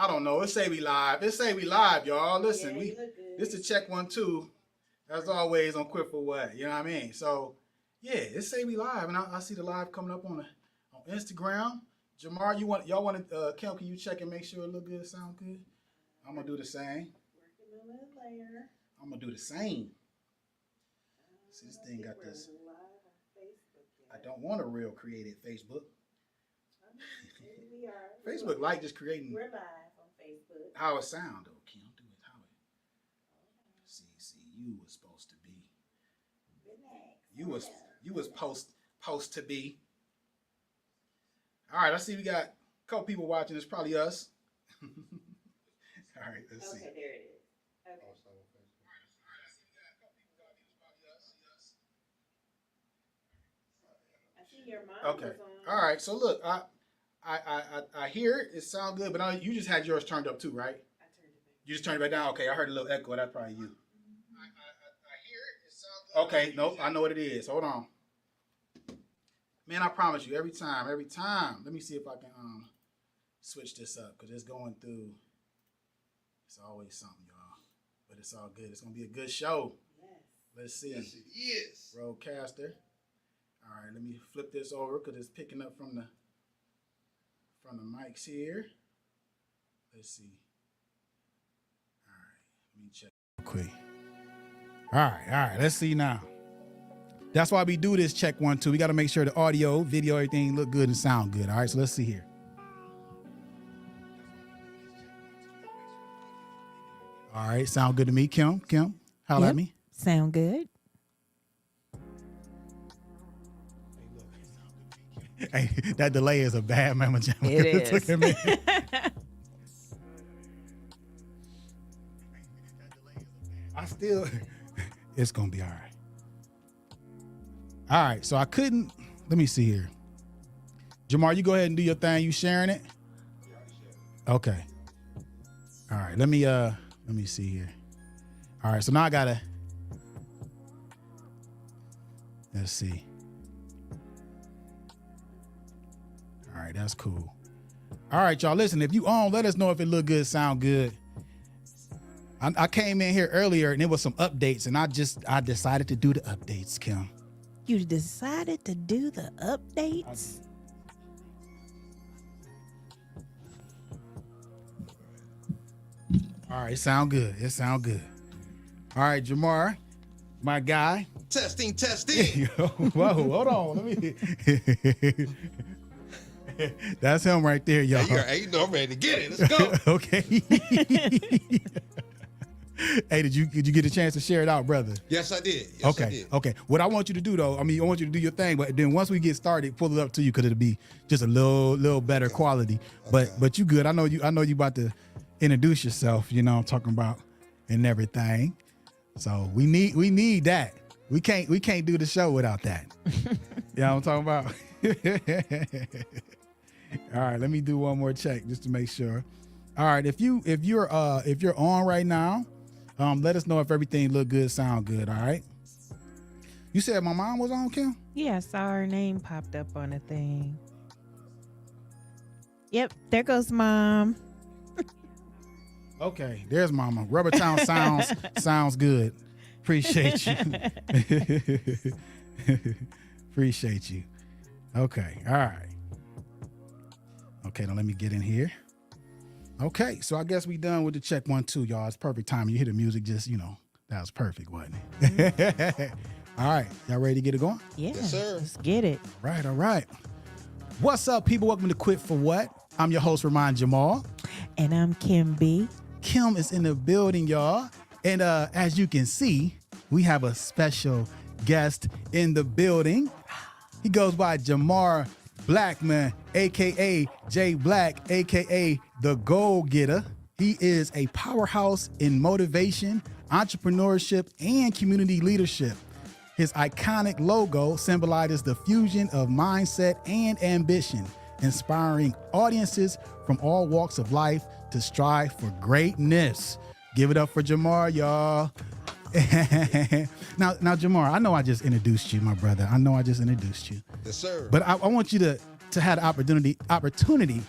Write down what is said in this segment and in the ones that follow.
I don't know. It say we live. It say we live, y'all. Listen, Yeah, this is check 1, 2. As always on Quit for What. You know what I mean? So yeah, it say we live, and I see the live coming up on Instagram. Jamar, y'all want to Kim? Can you check and make sure it look good, sound good? I'm gonna do the same. Working on that layer. I'm gonna do the same. See, this thing got this. I don't want a real created Facebook. We are. Facebook like just creating. We're live on Facebook. How it sound though, Kim? Do it how it. See, you was supposed to be. Relax. You was post to be. All right, I see we got a couple people watching. It's probably us. All right, let's see. Okay, there it is. Okay. I see your mom Okay. was on. All right. So look, I hear it. It sounds good, but you just had yours turned up too, right? I turned it back. You just turned it back down. Okay, I heard a little echo. That's probably you. I hear it. It sounds good. Okay. Nope. I know what it is. Hold on. Man, I promise you, every time. Let me see if I can switch this up because it's going through. It's always something, y'all. But it's all good. It's gonna be a good show. Yes. Let's see. Yes, it is. Roadcaster. All right, let me flip this over because it's picking up from the mics here. Let's see. All right, let me check quick. All right, let's see now. That's why we do this check 1, 2. We got to make sure the audio, video, everything look good and sound good. All right, so let's see here. All right, sound good to me. Kim, holla at me. Sound good. Hey, that delay is a bad mama jam. It is. Look at me. It's gonna be all right. All right, so I couldn't. Let me see here. Jamar, you go ahead and do your thing. You sharing it? Okay. All right. Let me see here. All right. So now I gotta. Let's see. All right, that's cool. All right, y'all. Listen, if you on, let us know if it look good, sound good. I came in here earlier and there was some updates, and I decided to do the updates, Kim. You decided to do the updates? All right, sound good. It sound good. All right, Jamar, my guy. Testing. Whoa, hold on. Let me. That's him right there, y'all. Hey, you know I'm ready to get it. Let's go. Okay. Hey, did you get a chance to share it out, brother? Yes, I did. Okay. What I want you to do though, I want you to do your thing, but then once we get started, pull it up to you because it'll be just a little better quality. But you good. I know you about to introduce yourself, you know, talking about and everything. So we need that. We can't do the show without that. You know what I'm talking about? All right, let me do one more check just to make sure. All right, if you're on right now, let us know if everything look good, sound good. All right. You said my mom was on, Kim? Yeah, I saw her name popped up on a thing. Yep, there goes Mom. Okay, there's Mama. Rubber Town sounds good. Appreciate you. Appreciate you. Okay, all right. Okay, now let me get in here. Okay, so I guess we done with the check 1, 2, y'all. It's perfect time. You hear the music, just, you know, that was perfect, wasn't it? All right, y'all ready to get it going? Yeah, Yes, sir. let's get it. All right. What's up, people? Welcome to Quit for What? I'm your host, Ramon Jamal. And I'm Kim B. Kim is in the building, y'all. And as you can see, we have a special guest in the building. He goes by Jamar Blackmon, a.k.a. J Black, a.k.a. the GOALGETTA. He is a powerhouse in motivation, entrepreneurship, and community leadership. His iconic logo symbolizes the fusion of mindset and ambition, inspiring audiences from all walks of life to strive for greatness. Give it up for Jamar, y'all. Now, Jamar, I know I just introduced you, my brother. I know I just introduced you. Yes, sir. But I want you to have the opportunity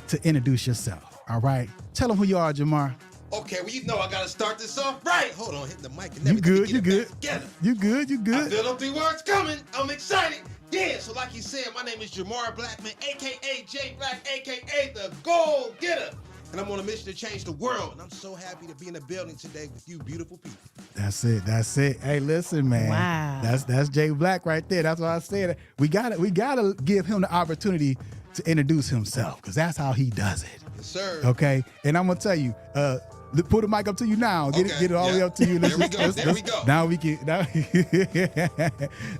to introduce yourself. All right. Tell them who you are, Jamar. Okay, well, you know I gotta start this off right. Hold on, hit the mic and You everything. good, Get you it good. back together. You good, you I good. feel them 3 words coming. I'm excited. Yeah, so like he said, my name is Jamar Blackmon, a.k.a. J Black, a.k.a. the Goal Getter. And I'm on a mission to change the world. And I'm so happy to be in the building today with you beautiful people. That's it. That's it. Hey, listen, man. Wow. That's Jay Black right there. That's why I said we gotta give him the opportunity to introduce himself, because that's how he does it. Yes, sir. Okay. And I'm gonna tell you, put the mic up to you now. Get it all the way up to you. There we go. There we go. Now we can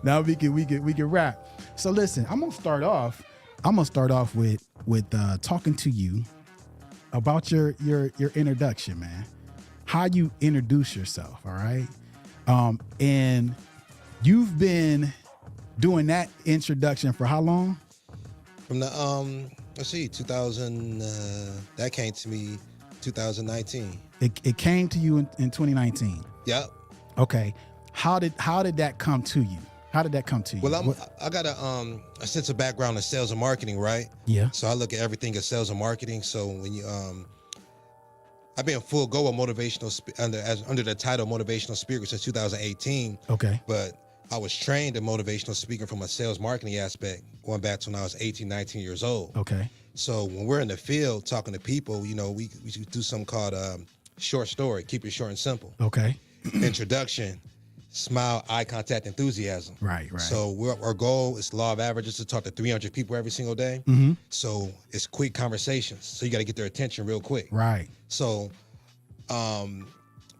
now we can rap. So listen, I'm gonna start off with talking to you about your introduction, man. How you introduce yourself, all right? And you've been doing that introduction for how long? From the let's see, 2000. That came to me 2019. It came to you in 2019. Yep. Okay. How did that come to you? How did that come to you? Well, I got a sense of background in sales and marketing, right? Yeah. So I look at everything as sales and marketing. So when you I've been full go of motivational under the title motivational speaker since 2018. Okay. But I was trained in motivational speaking from a sales marketing aspect going back to when I was 18, 19 years old. Okay. So when we're in the field talking to people, you know, we do something called short story, keep it short and simple. Okay. Introduction, smile, eye contact, enthusiasm. Right. So our goal is law of averages to talk to 300 people every single day. Mm-hmm. So it's quick conversations. So you got to get their attention real quick. Right. So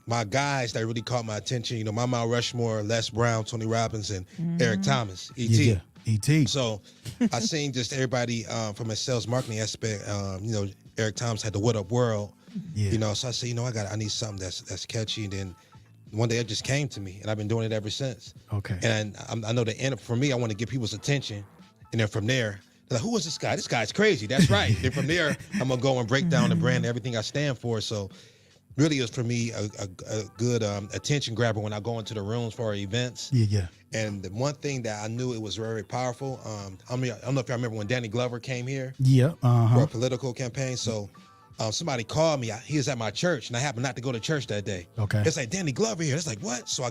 my guys that really caught my attention, you know, my Mount Rushmore, Les Brown, Tony Robbins, and Eric Thomas, E.T. Yeah. E.T. So I seen just everybody from a sales marketing aspect. You know, Eric Thomas had the What Up World. Yeah. You know, so I said, you know, I need something that's catchy. And then one day it just came to me, and I've been doing it ever since. Okay. And I know the end for me, I want to get people's attention, and then from there, they're like, who is this guy? This guy's crazy. That's right. Then from there, I'm gonna go and break down the brand, everything I stand for. So really, it's for me a good attention grabber when I go into the rooms for our events. Yeah. And the one thing that I knew it was very powerful. I don't know if y'all remember when Danny Glover came here Yeah. for a political campaign. So somebody called me. He was at my church, and I happened not to go to church that day. Okay. It's like, Danny Glover here. It's like, what? So I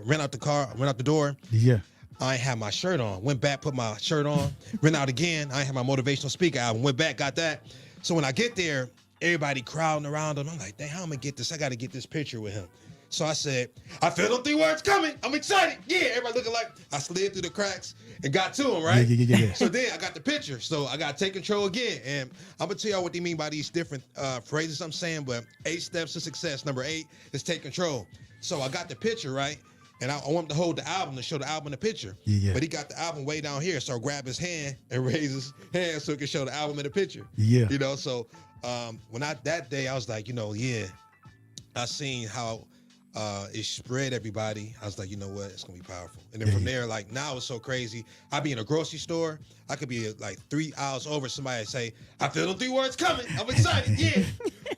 ran out the car, went out the door. Yeah. I ain't had my shirt on. Went back, put my shirt on, ran out again. I ain't had my motivational speaker album. Went back, got that. So when I get there, everybody crowding around him. I'm like, dang, how am I gonna get this? I got to get this picture with him. So I said, I feel them 3 words coming. I'm excited. Yeah, everybody looking like I slid through the cracks and got to him, right? Yeah. So then I got the picture. So I got to take control again. And I'm going to tell y'all what they mean by these different phrases I'm saying, but 8 steps to success. Number 8 is take control. So I got the picture, right? And I want him to hold the album to show the album in the picture. Yeah. But he got the album way down here. So I grab his hand and raise his hand so he can show the album in the picture. Yeah. You know, so that day I was like, you know, yeah, I seen how it spread everybody. I was like, you know what, it's gonna be powerful. And then from there, like now it's so crazy. I be in a grocery store, I could be like 3 aisles over, somebody say, I feel them 3 words coming. I'm excited, yeah.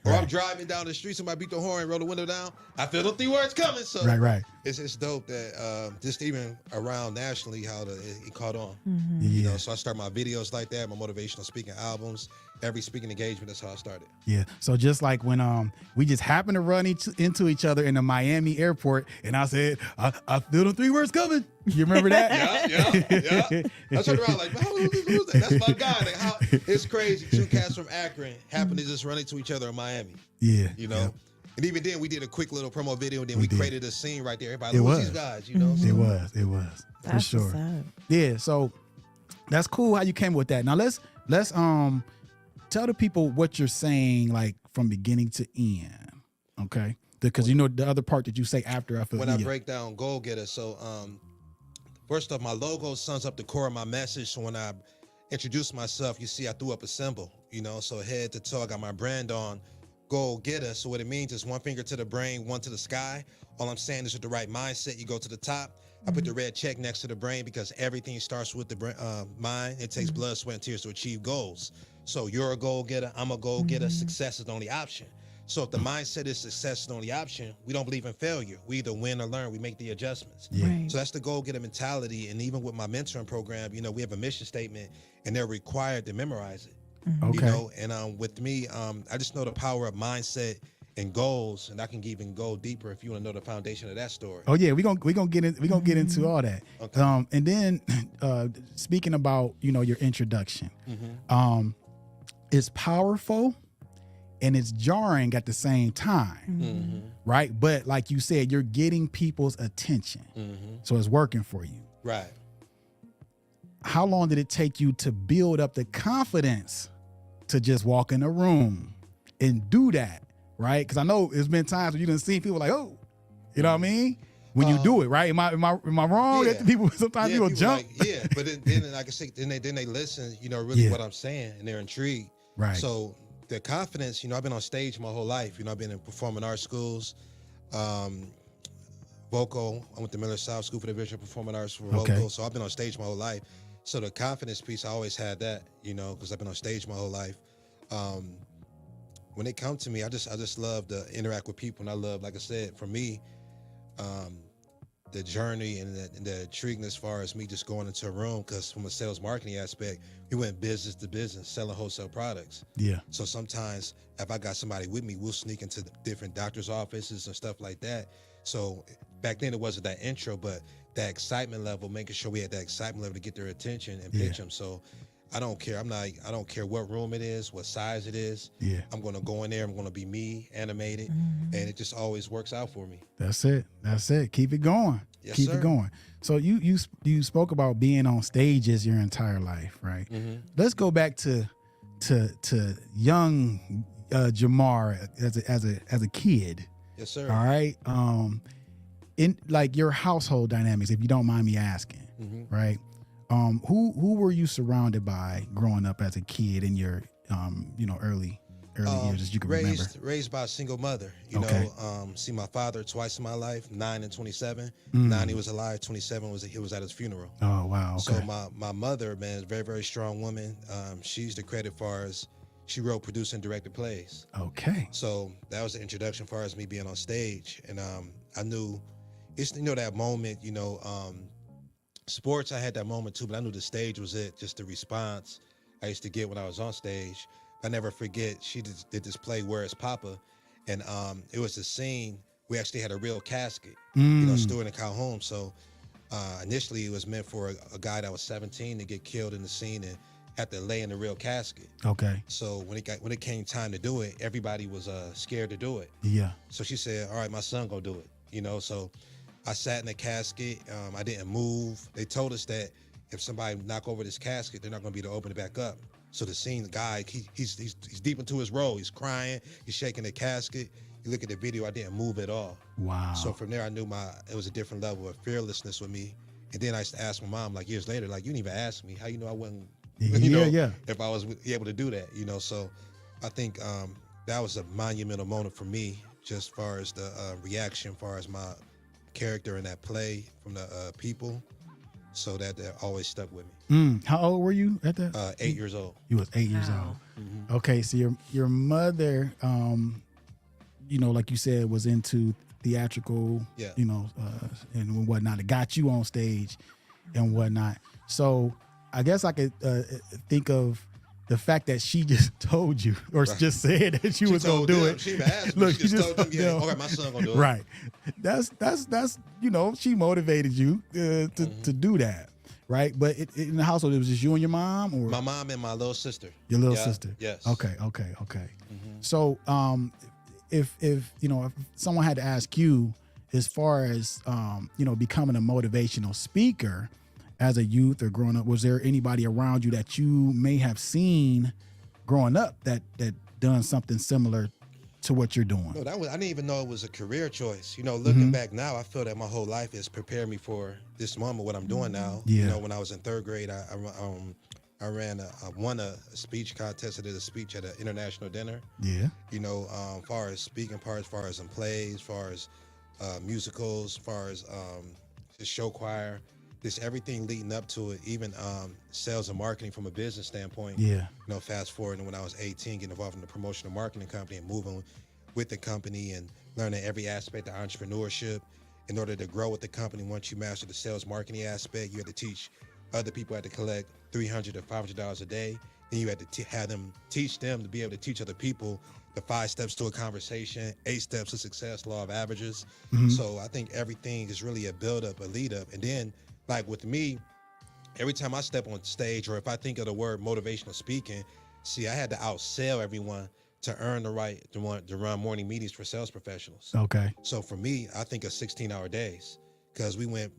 Or I'm driving down the street, somebody beat the horn, roll the window down. I feel them 3 words coming. So Right. it's dope that just even around nationally how it caught on. Yeah. You know, so I start my videos like that, my motivational speaking albums, every speaking engagement. That's how I started. Yeah. So just like when we just happened to run into each other in the Miami airport, and I said, I feel the 3 words coming. You remember that? Yeah. I turned around like, who's that? That's my guy. Like, how it's crazy. 2 cats from Akron happened to just run into each other in Miami. Yeah. You know. Yeah. And even then, we did a quick little promo video, and then we created a scene right there. Everybody, It who's was. these guys? You know. It was for That's sure. what's up. Yeah. So that's cool how you came with that. Now let's tell the people what you're saying, like from beginning to end. Okay. Because you know the other part that you say after I feel When I break down Goal Getter, so first off, my logo sums up the core of my message. So when I introduce myself, you see I threw up a symbol, you know, so head to toe, I got my brand on, Goal Getter. So what it means is 1 finger to the brain, 1 to the sky. All I'm saying is with the right mindset, you go to the top. I put the red check next to the brain because everything starts with the mind. It takes blood, sweat, and tears to achieve goals. So you're a goal getter, I'm a goal getter. Success is the only option. So if the mindset is success is the only option, we don't believe in failure. We either win or learn. We make the adjustments. Yeah. Right. So that's the goal getter mentality. And even with my mentoring program, you know, we have a mission statement and they're required to memorize it. Okay. You know, and with me, I just know the power of mindset and goals, and I can even go deeper if you want to know the foundation of that story. Oh yeah, we gonna get into all that. Okay. And then speaking about your introduction, it's powerful and it's jarring at the same time, right? But like you said, you're getting people's attention, so it's working for you. Right. How long did it take you to build up the confidence to just walk in a room and do that, right? Because I know it's been times when you done seen people like, oh, you know what I mean? When you do it, right? Am I wrong? Yeah. That people sometimes people jump. Like, but then like I say, then they listen, really what I'm saying, and they're intrigued. Right. So the confidence, I've been on stage my whole life. I've been in performing arts schools, vocal. I went to Miller South School for the Division of Performing Arts for vocal. So I've been on stage my whole life. So the confidence piece, I always had that, because I've been on stage my whole life. When they come to me, I just love to interact with people, and I love, like I said, for me, the journey and the intriguing as far as me just going into a room, because from a sales marketing aspect, we went business to business, selling wholesale products. Yeah. So sometimes if I got somebody with me, we'll sneak into the different doctor's offices and stuff like that. So back then it wasn't that intro, but that excitement level, making sure we had that excitement level to get their attention and pitch them. So I don't care. I don't care what room it is, what size it is. Yeah. I'm going to go in there. I'm going to be me, animated, and it just always works out for me. That's it. Keep it going. Yes, Keep sir. it going. So you spoke about being on stages your entire life, right? Let's go back to young Jamar as a kid. Yes, sir. All right. In like your household dynamics, if you don't mind me asking, right? Who were you surrounded by growing up as a kid in your early years, as you can remember? Raised by a single mother. See my father twice in my life, 9 and 27. 9 he was alive, 27 he was at his funeral. Oh wow. Okay. So my mother, man, is a very, very strong woman. She's the credit far as she wrote, produced, and directed plays. Okay. So that was the introduction far as me being on stage. And I knew it's that moment, sports, I had that moment too, but I knew the stage was it, just the response I used to get when I was on stage. I never forget, she did this play, Where's Papa? And it was a scene, we actually had a real casket, stored in Calhoun. So initially it was meant for a guy that was 17 to get killed in the scene and had to lay in the real casket. Okay. So when it came time to do it, everybody was scared to do it. Yeah. So she said, all right, my son gonna do it, so I sat in the casket. I didn't move. They told us that if somebody knock over this casket, they're not going to be able to open it back up. So the guy, he's deep into his role. He's crying. He's shaking the casket. You look at the video, I didn't move at all. Wow. So from there, I knew it was a different level of fearlessness with me. And then I used to ask my mom, like years later, like, you didn't even ask me. How you know I wasn't, if I was able to do that, So I think that was a monumental moment for me, just as far as the reaction, as far as my character in that play from the people, so that always stuck with me. How old were you at that? 8 years old. You was 8 years old. Okay, so your mother, like you said, was into theatrical, and whatnot. It got you on stage and whatnot. So I guess I could think of the fact that she just told you, or just said that she was gonna do it. She asked me. She just told them, all right, my son gonna do it. Right. That's she motivated you to do that, right? But in the household, it was just you and your mom, or my mom and my little sister. Your little sister. Yes. Okay. So if someone had to ask you, as far as becoming a motivational speaker as a youth or growing up, was there anybody around you that you may have seen growing up that done something similar to what you're doing? No, I didn't even know it was a career choice. Looking back now, I feel that my whole life has prepared me for this moment, what I'm doing now. Yeah. When I was in third grade, I won a speech contest. I did a speech at an international dinner. Yeah. As far as speaking part, as far as in plays, as far as musicals, as far as the show choir, just everything leading up to it, even sales and marketing from a business standpoint. Yeah. Fast forward, and when I was 18, getting involved in the promotional marketing company and moving with the company and learning every aspect of entrepreneurship. In order to grow with the company, once you master the sales marketing aspect, you had to teach other people, had to collect $300 to $500 a day. Then you had to have them teach them to be able to teach other people the 5 steps to a conversation, 8 steps to success, law of averages. So I think everything is really a build up, a lead up. And then like with me, every time I step on stage, or if I think of the word motivational speaking, see, I had to outsell everyone to earn the right to run morning meetings for sales professionals. Okay. So for me, I think of 16-hour days, because we went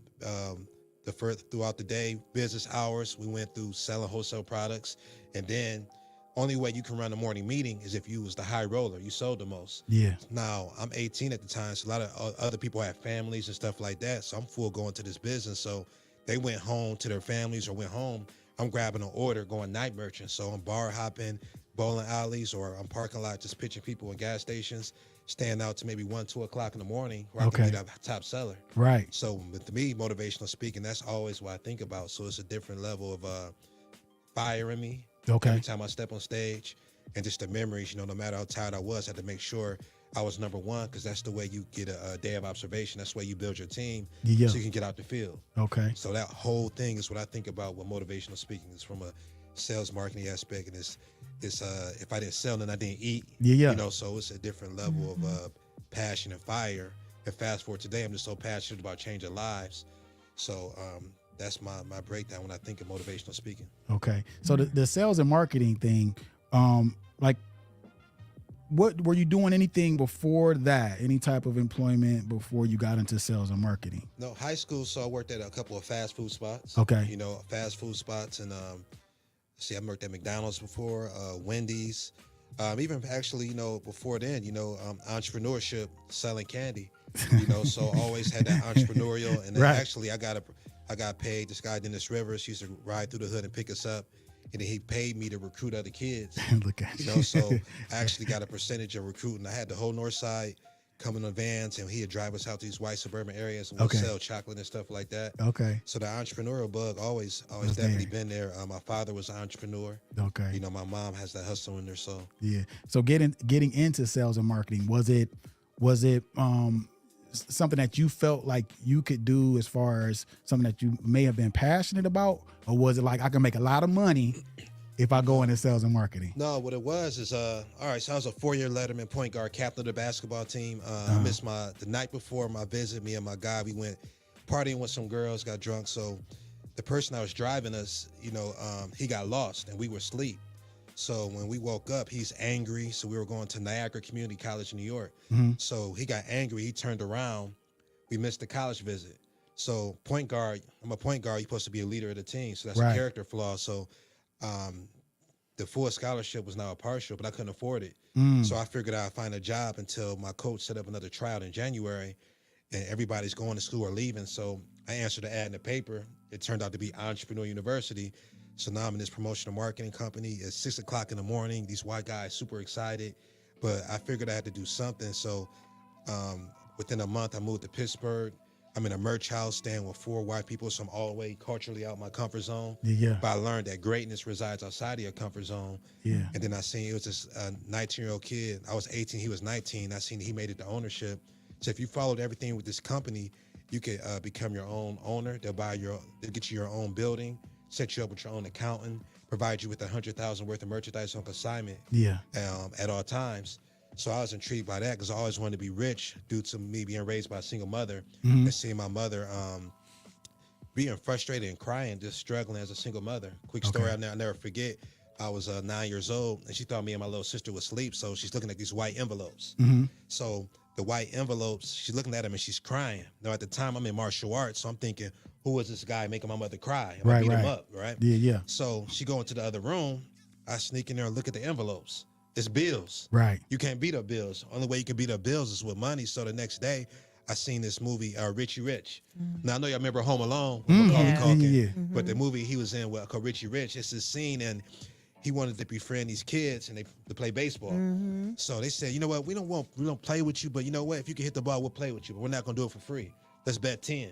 throughout the day, business hours, we went through selling wholesale products, and then only way you can run a morning meeting is if you was the high roller, you sold the most. Yeah. Now I'm 18 at the time, so a lot of other people have families and stuff like that, so I'm full going to this business. So they went home to their families or went home, I'm grabbing an order, going night merchant. So I'm bar hopping, bowling alleys, or I'm parking lot just pitching people in gas stations, staying out to maybe 1, 2 o'clock in the morning where I can be that top seller. Right. So with me, motivational speaking, that's always what I think about. So it's a different level of fire in me. Okay. Every time I step on stage, and just the memories, no matter how tired I was, I had to make sure I was number one, because that's the way you get a day of observation. That's the way you build your team, so you can get out the field. Okay. So that whole thing is what I think about with motivational speaking. Is from a sales marketing aspect, and it's if I didn't sell, then I didn't eat. So it's a different level of passion and fire. And fast forward today, I'm just so passionate about changing lives. So that's my breakdown when I think of motivational speaking. Okay. So the sales and marketing thing, like, what were you doing anything before that? Any type of employment before you got into sales and marketing? No, high school. So I worked at a couple of fast food spots. Okay. Fast food spots, and I worked at McDonald's before, Wendy's, even actually, before then, entrepreneurship, selling candy, so always had that entrepreneurial. And then actually I got paid. This guy, Dennis Rivers, used to ride through the hood and pick us up. And then he paid me to recruit other kids. Look at So I actually got a percentage of recruiting. I had the whole north side coming on vans, and he'd drive us out to these white suburban areas, and we'd sell chocolate and stuff like that. Okay. So the entrepreneurial bug always definitely been there. My father was an entrepreneur. Okay. My mom has that hustle in her soul. Yeah. So getting into sales and marketing, was it something that you felt like you could do, as far as something that you may have been passionate about, or was it like, I can make a lot of money if I go into sales and marketing? No, what it was is, all right, so I was a 4-year Letterman point guard, captain of the basketball team. I missed the night before my visit, me and my guy, we went partying with some girls, got drunk. So the person that was driving us, he got lost and we were asleep. So when we woke up, he's angry. So we were going to Niagara Community College in New York. So he got angry. He turned around. We missed the college visit. So point guard, I'm a point guard. You're supposed to be a leader of the team. So that's a character flaw. So the full scholarship was now a partial, but I couldn't afford it. So I figured I'd find a job until my coach set up another tryout in January, and everybody's going to school or leaving. So I answered the ad in the paper. It turned out to be Entrepreneur University. So now I'm in this promotional marketing company. It's 6 o'clock in the morning. These white guys super excited, but I figured I had to do something. So within a month, I moved to Pittsburgh. I'm in a merch house staying with 4 white people, so I'm all the way culturally out my comfort zone. Yeah. But I learned that greatness resides outside of your comfort zone. Yeah. And then I seen it was this 19-year-old kid. I was 18, he was 19. I seen he made it to ownership. So if you followed everything with this company, you could become your own owner. They'll get you your own building, set you up with your own accountant, provide you with $100,000 worth of merchandise on consignment. Yeah. At all times. So I was intrigued by that, because I always wanted to be rich due to me being raised by a single mother, and seeing my mother being frustrated and crying, just struggling as a single mother. Quick story I'll never forget. I was 9 years old, and she thought me and my little sister would sleep, so she's looking at these white envelopes. So the white envelopes, she's looking at them and she's crying. Now at the time I'm in martial arts, so I'm thinking, who is this guy making my mother cry? I'm gonna beat him up, right? Yeah. So she go into the other room. I sneak in there and look at the envelopes. It's bills. Right. You can't beat up bills. Only way you can beat up bills is with money. So the next day, I seen this movie, Richie Rich. Now I know y'all remember Home Alone with Macaulay Culkin, but the movie he was in called Richie Rich. It's this scene, and he wanted to befriend these kids and to play baseball. So they said, you know what, we don't play with you, but you know what, if you can hit the ball, we'll play with you, but we're not gonna do it for free. Let's bet 10.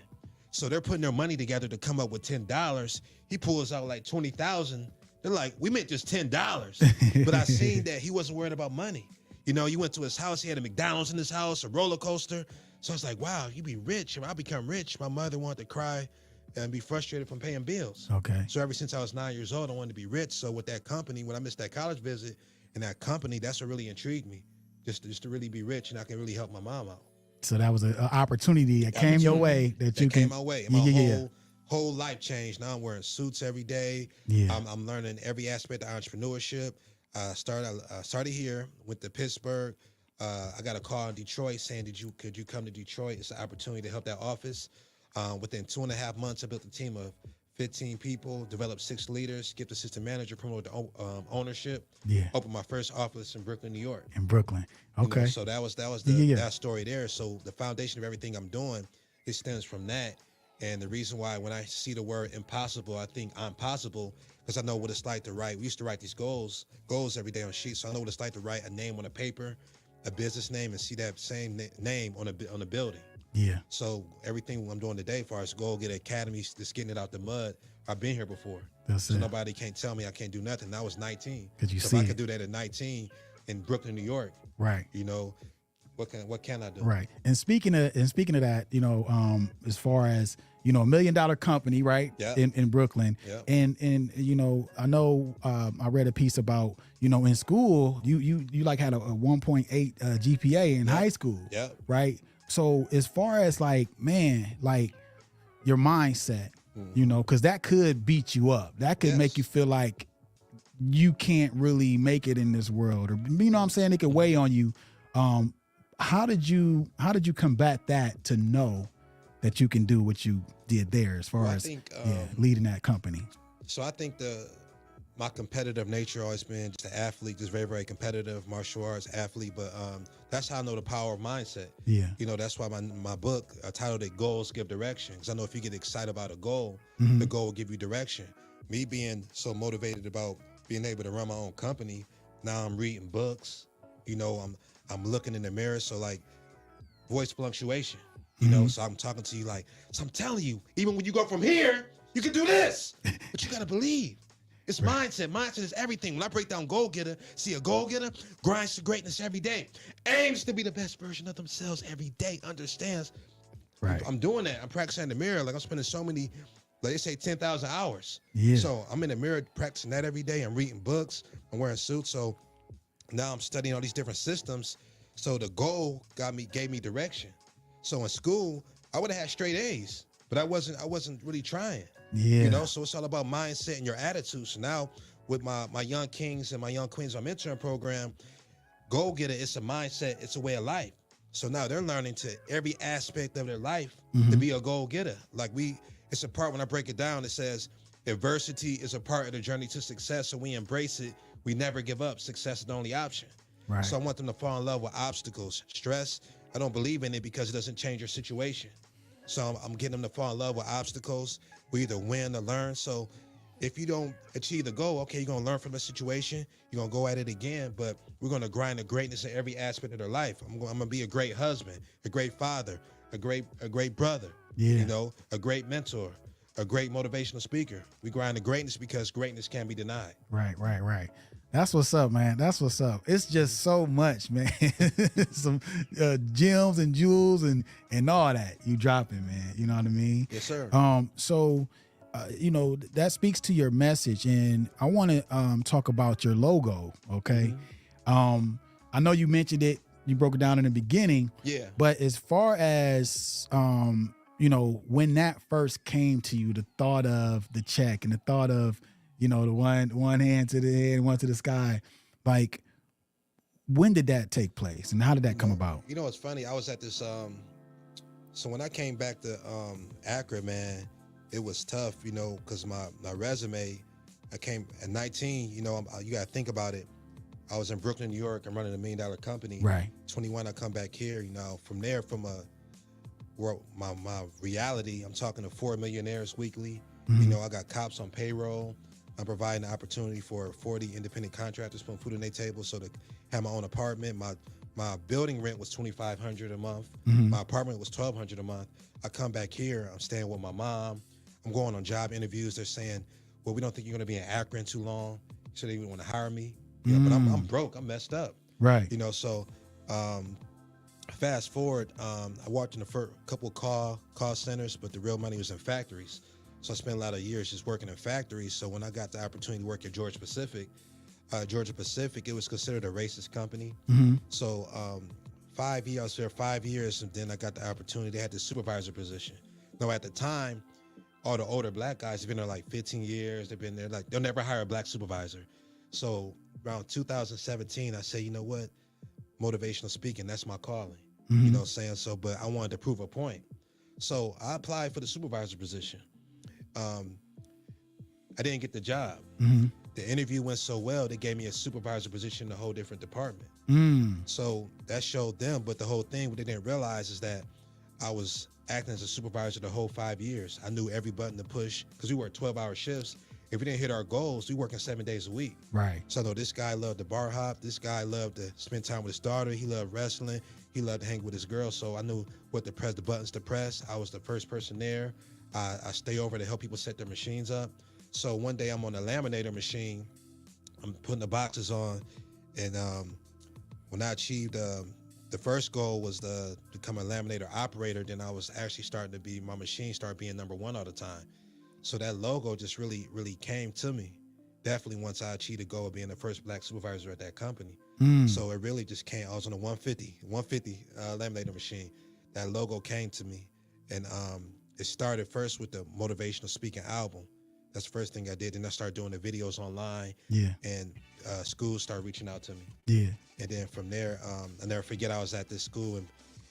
So they're putting their money together to come up with $10. He pulls out like 20,000. They're like, we meant just $10. But I seen that he wasn't worried about money. You went to his house, he had a McDonald's in his house, a roller coaster. So I was like, wow, you be rich. I become rich. My mother wanted to cry and be frustrated from paying bills. Okay. So ever since I was 9 years old, I wanted to be rich. So with that company, when I missed that college visit and that company, that's what really intrigued me, just to really be rich and I can really help my mom out. So that was an opportunity that came your way that you came can. my way. Yeah. Whole life changed. Now I'm wearing suits every day. Yeah. I'm learning every aspect of entrepreneurship. I started here, went to Pittsburgh. I got a call in Detroit saying, could you come to Detroit? It's an opportunity to help that office. Within 2.5 months, I built a team of 15 people, developed 6 leaders, skipped assistant manager, promoted to ownership. Yeah. Opened my first office in Brooklyn, New York. In Brooklyn. Okay. You know, so that was that story there. So the foundation of everything I'm doing, it stems from that. And the reason why when I see the word impossible, I think I'm possible because I know what it's like to write. We used to write these goals every day on sheets. So I know what it's like to write a name on a paper, a business name, and see that same name on a building. Yeah. So everything I'm doing today, as far as Get Academy, just getting it out the mud, I've been here before. So nobody can't tell me I can't do nothing. I was 19. Because you so see if I could do that at 19 in Brooklyn, New York, right? You know, what can I do? Right. And speaking of that, you know, as far as you know, $1 million company, right? Yeah. In Brooklyn. Yeah. And you know, I know I read a piece about, you know, in school, you like had a 1.8 GPA in high school. Yeah. Right. So as far as like, man, like your mindset, you know, because that could beat you up. That could make you feel like you can't really make it in this world, or you know what I'm saying? It could weigh on you. How did you combat that to know that you can do what you did there as far as leading that company? So I think my competitive nature always been just an athlete, just very, very competitive, martial arts athlete. But that's how I know the power of mindset. Yeah. You know, that's why my book, I titled it Goals Give Direction. Because I know if you get excited about a goal, the goal will give you direction. Me being so motivated about being able to run my own company, now I'm reading books. You know, I'm looking in the mirror. So like voice fluctuation, you know, so I'm talking to you like, so I'm telling you, even when you go from here, you can do this, but you got to believe. It's mindset. Mindset is everything. When I break down goal getter, see a goal getter grinds to greatness every day, aims to be the best version of themselves every day, understands. Right. I'm doing that. I'm practicing in the mirror. Like I'm spending so many, like they say 10,000 hours. Yeah. So I'm in the mirror practicing that every day. I'm reading books. I'm wearing suits. So now I'm studying all these different systems. So the goal gave me direction. So in school, I would have had straight A's, but I wasn't really trying. Yeah. You know, so it's all about mindset and your attitude. So now with my young kings and my young queens, my mentoring program, Goal Getter, it's a mindset, it's a way of life. So now they're learning to every aspect of their life to be a goal getter. Like it's a part when I break it down, it says adversity is a part of the journey to success. So we embrace it. We never give up. Success is the only option. Right. So I want them to fall in love with obstacles. Stress, I don't believe in it because it doesn't change your situation. So I'm getting them to fall in love with obstacles. We either win or learn. So if you don't achieve the goal, okay, you're going to learn from the situation. You're going to go at it again, but we're going to grind the greatness in every aspect of their life. I'm going to be a great husband, a great father, a great brother, you know, a great mentor, a great motivational speaker. We grind the greatness because greatness can't be denied. Right. That's what's up, man. That's what's up. It's just so much, man. Some gems and jewels and all that you dropping, man. You know what I mean? Yes, sir. So, you know, that speaks to your message, and I want to talk about your logo. Okay. I know you mentioned it. You broke it down in the beginning. Yeah. But as far as you know, when that first came to you, the thought of the check and the thought of, you know, the one hand to the head, one to the sky, like, when did that take place and how did that come about? You know, it's funny. I was at this, so when I came back to Akron, man, it was tough, you know, because my resume, I came at 19, you know, you got to think about it. I was in Brooklyn, New York. I'm running $1 million company. Right. 21, I come back here, you know, from there, my reality, I'm talking to 4 millionaires weekly. You know, I got cops on payroll. I'm providing the opportunity for 40 independent contractors putting food on their table so to have my own apartment. My building rent was $2,500 a month. My apartment was $1,200 a month. I come back here, I'm staying with my mom. I'm going on job interviews. They're saying, well, we don't think you're going to be in Akron too long. So they want to hire me. You know, but I'm broke. I'm messed up. Right. You know, so fast forward, I worked in a couple of call centers, but the real money was in factories. So I spent a lot of years just working in factories. So when I got the opportunity to work at Georgia Pacific, it was considered a racist company. So 5 years, I was there 5 years, and then I got the opportunity. They had the supervisor position. Now at the time, all the older black guys have been there like 15 years. They've been there, like they'll never hire a black supervisor. So around 2017, I said, you know what? Motivational speaking, that's my calling. You know what I'm saying? So, but I wanted to prove a point. So I applied for the supervisor position. I didn't get the job. The interview went so well, they gave me a supervisor position in a whole different department. So that showed them, but the whole thing, what they didn't realize is that I was acting as a supervisor the whole 5 years. I knew every button to push because we worked 12-hour shifts. If we didn't hit our goals, we working 7 days a week. Right. So I know this guy loved the bar hop. This guy loved to spend time with his daughter. He loved wrestling. He loved to hang with his girl. So I knew what to press, the buttons to press. I was the first person there. I stay over to help people set their machines up. So one day I'm on a laminator machine. I'm putting the boxes on. And when I achieved the first goal was to become a laminator operator, then I was actually starting to be, my machine started being number one all the time. So that logo just really, really came to me. Definitely once I achieved the goal of being the first black supervisor at that company. So it really just came. I was on a 150 laminator machine. That logo came to me. And it started first with the motivational speaking album. That's the first thing I did. Then I started doing the videos online. Yeah. And schools started reaching out to me. Yeah. And then from there, I'll never forget, I was at this school, and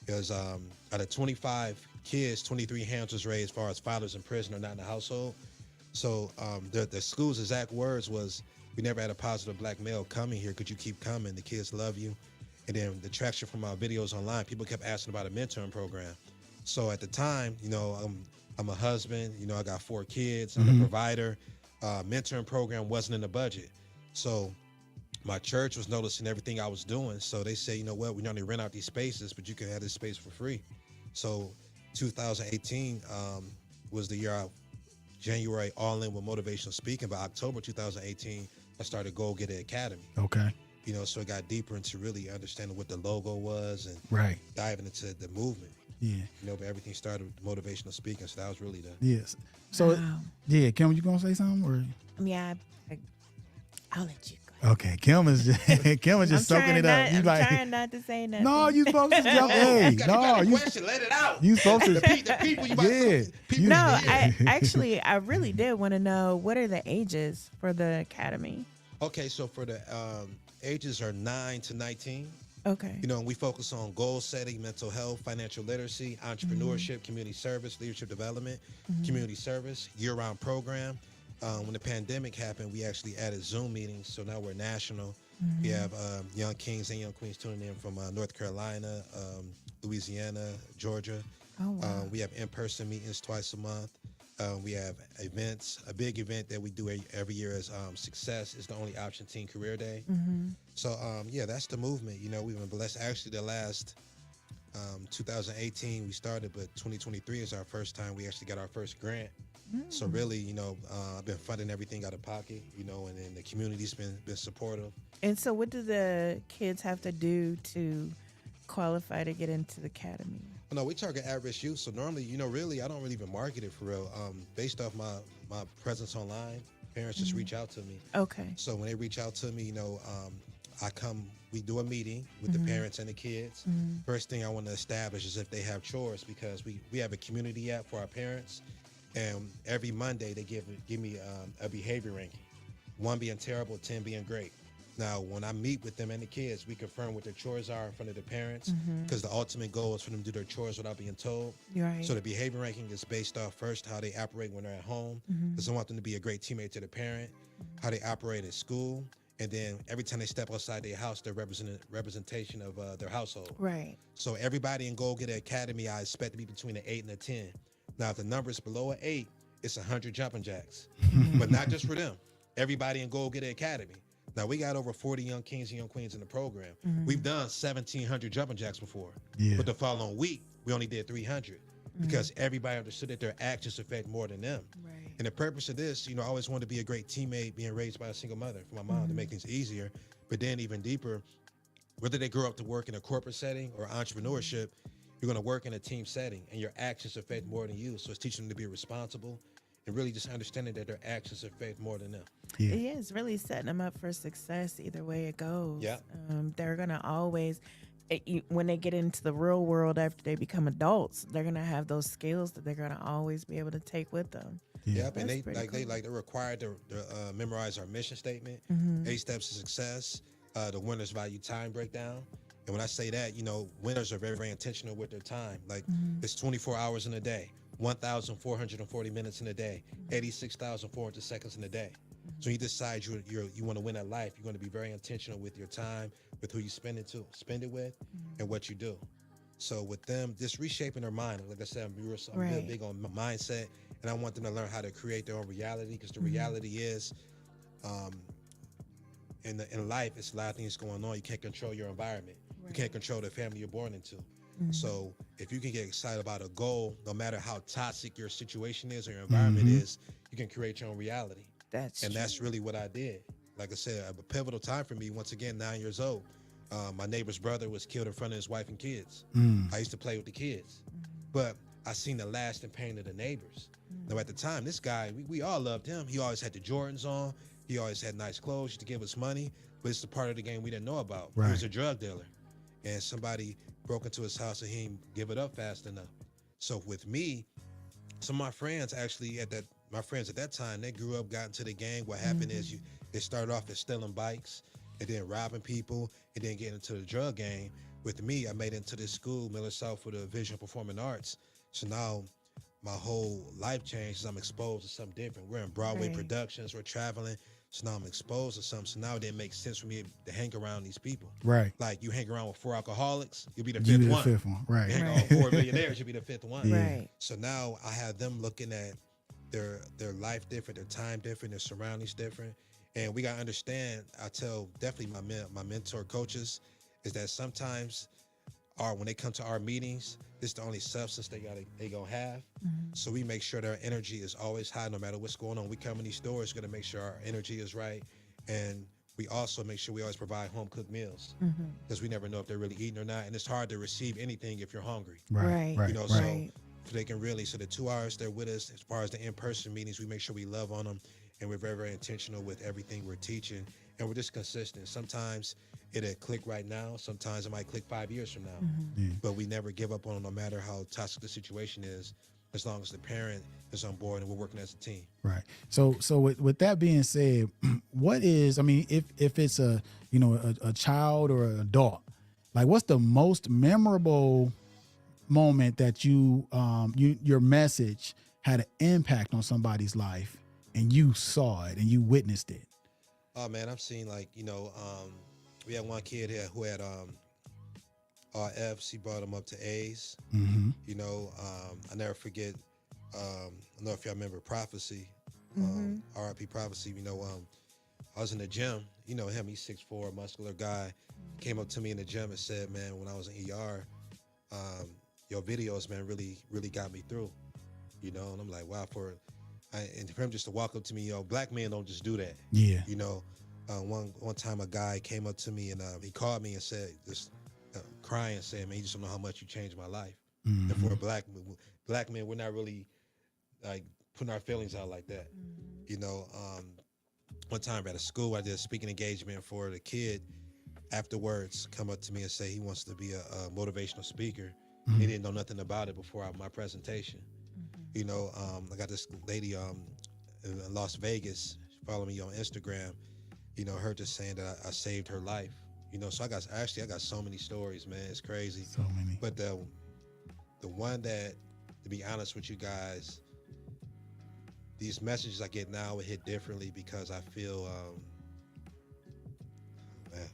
it was out of 25 kids, 23 hands was raised as far as fathers in prison or not in the household. So the school's exact words was, we never had a positive black male coming here. Could you keep coming? The kids love you. And then the traction from our videos online, people kept asking about a mentoring program. So at the time, you know, I'm a husband, you know, I got 4 kids, I'm a provider. Mentoring program wasn't in the budget. So my church was noticing everything I was doing. So they say, you know what, we not only rent out these spaces, but you can have this space for free. So 2018 was the year January all in with motivational speaking. By October 2018, I started GOALGETTA Academy. Okay. You know, so I got deeper into really understanding what the logo was and Right. diving into the movement. Yeah. You know, but everything started with motivational speaking. So that was really the Yes. So Wow. yeah, Kim, you gonna say something or? I mean, I'll let you go. Okay, Kim is just soaking it up. I'm trying not to say nothing. No, you supposed to jump. Hey, you got a you question, let it out. you supposed to. The people you about Yeah. people You- No, yeah. I really did want to know, what are the ages for the academy? Okay, so for the ages are 9 to 19. Okay. You know, and we focus on goal setting, mental health, financial literacy, entrepreneurship, community service, leadership development, community service, year-round program. When the pandemic happened, we actually added Zoom meetings, so now we're national. We have young kings and young queens tuning in from North Carolina, Louisiana, Georgia. Oh, wow. We have in-person meetings twice a month. We have events. A big event that we do every year is Success is the Only Option Teen Career Day. So, yeah, that's the movement. You know, we've been blessed. Actually, the last 2018 we started, but 2023 is our first time we actually got our first grant. So really, you know, I've been funding everything out of pocket, you know, and then the community's been supportive. And so what do the kids have to do to qualify to get into the academy? No, we target at-risk youth. So normally, you know, really, I don't really even market it for real. Based off my presence online, parents just reach out to me. Okay. So when they reach out to me, you know, we do a meeting with the parents and the kids. First thing I want to establish is if they have chores, because we have a community app for our parents. And every Monday they give me a behavior ranking, 1 being terrible, 10 being great. Now, when I meet with them and the kids, we confirm what their chores are in front of the parents, because the ultimate goal is for them to do their chores without being told. Right. So the behavior ranking is based off first how they operate when they're at home, because I want them to be a great teammate to the parent, how they operate at school, and then every time they step outside their house, they're representation of their household. Right. So everybody in GOALGETTA Academy, I expect to be between an 8 and a 10. Now, if the number is below an 8, it's 100 jumping jacks, but not just for them. Everybody in GOALGETTA Academy. Now, we got over 40 young kings and young queens in the program. We've done 1,700 jumping jacks before, but the following week, we only did 300 because everybody understood that their actions affect more than them. Right. And the purpose of this, you know, I always wanted to be a great teammate, being raised by a single mother for my mom to make things easier. But then even deeper, whether they grow up to work in a corporate setting or entrepreneurship, you're going to work in a team setting, and your actions affect more than you. So it's teaching them to be responsible and really just understanding that their actions affect more than them. Yeah. Yeah, it's really setting them up for success either way it goes. Yeah. They're gonna always, when they get into the real world after they become adults, they're gonna have those skills that they're gonna always be able to take with them. Yeah. Yep, and That's pretty they're required to memorize our mission statement, Mm-hmm. 8 steps to success, the winners value time breakdown. And when I say that, winners are very, very intentional with their time. Like it's 24 hours in a day, 1,440 minutes in a day, 86,400 seconds in a day. So you decide you want to win at life. You're going to be very intentional with your time, with who you spend it with, and what you do. So with them, just reshaping their mind. Like I said, I'm real Right. big on mindset, and I want them to learn how to create their own reality, because the reality is, in life, it's a lot of things going on. You can't control your environment. You can't control the family you're born into. So if you can get excited about a goal, no matter how toxic your situation is or your environment is, you can create your own reality. That's really what I did. Like I said, a pivotal time for me, once again, 9 years old. My neighbor's brother was killed in front of his wife and kids. I used to play with the kids, but I seen the lasting pain of the neighbors. Now at the time, this guy, we all loved him. He always had the Jordans on. He always had nice clothes. He used to give us money, but it's the part of the game we didn't know about. Right. He was a drug dealer, and somebody broke into his house and he didn't give it up fast enough. So with me, some of my friends at that time, they grew up, got into the gang. What happened is they started off as stealing bikes and then robbing people and then getting into the drug game. With me, I made it into this school, Miller South, for the Visual Performing Arts. So now my whole life changed. I'm exposed to something different. We're in Broadway productions, we're traveling. So now I'm exposed to something. So now it didn't make sense for me to hang around these people. Right. Like you hang around with 4 alcoholics, you'll be the You fifth be the one. fifth one. Right. You hang around with 4 millionaires, you'll be the 5th one. Yeah. Right. So now I have them looking at their life different, their time different, their surroundings different. And we gotta understand, I tell definitely my mentor coaches, is that sometimes when they come to our meetings, this is the only substance they gonna have. So we make sure their energy is always high no matter what's going on. We come in these stores, gonna make sure our energy is right. And we also make sure we always provide home cooked meals, because we never know if they're really eating or not. And it's hard to receive anything if you're hungry. Right. Right. So they can really, so the 2 hours they're with us, as far as the in-person meetings, we make sure we love on them, and we're very, very intentional with everything we're teaching, and we're just consistent. Sometimes it'll click right now, sometimes it might click 5 years from now, Yeah. but we never give up on them no matter how toxic the situation is, as long as the parent is on board and we're working as a team. Right. So with that being said, what is, I mean, if it's a child or an adult, like what's the most memorable moment that your message had an impact on somebody's life and you saw it and you witnessed it? Oh man, I've seen we had one kid here who had F's. He brought him up to A's. Mm-hmm. I never forget. I don't know if y'all remember Prophecy, R.I.P. Prophecy. I was in the gym. You know him. He's 6'4", muscular guy. Came up to me in the gym and said, "Man, when I was in ER, your videos, man, really, really got me through." And I'm like, wow. And for him just to walk up to me, black men don't just do that. Yeah. One time a guy came up to me and he called me and said, just crying, saying, "Man, you just don't know how much you changed my life." And for a black men, we're not really like putting our feelings out like that. One time at a school, I did a speaking engagement for the kid. Afterwards, come up to me and say he wants to be a motivational speaker. He didn't know nothing about it before my presentation. I got this lady in Las Vegas, she followed me on Instagram, her just saying that I saved her life. So I got so many stories, man. It's crazy. So many. But the one that, to be honest with you guys, these messages I get now will hit differently because I feel, man,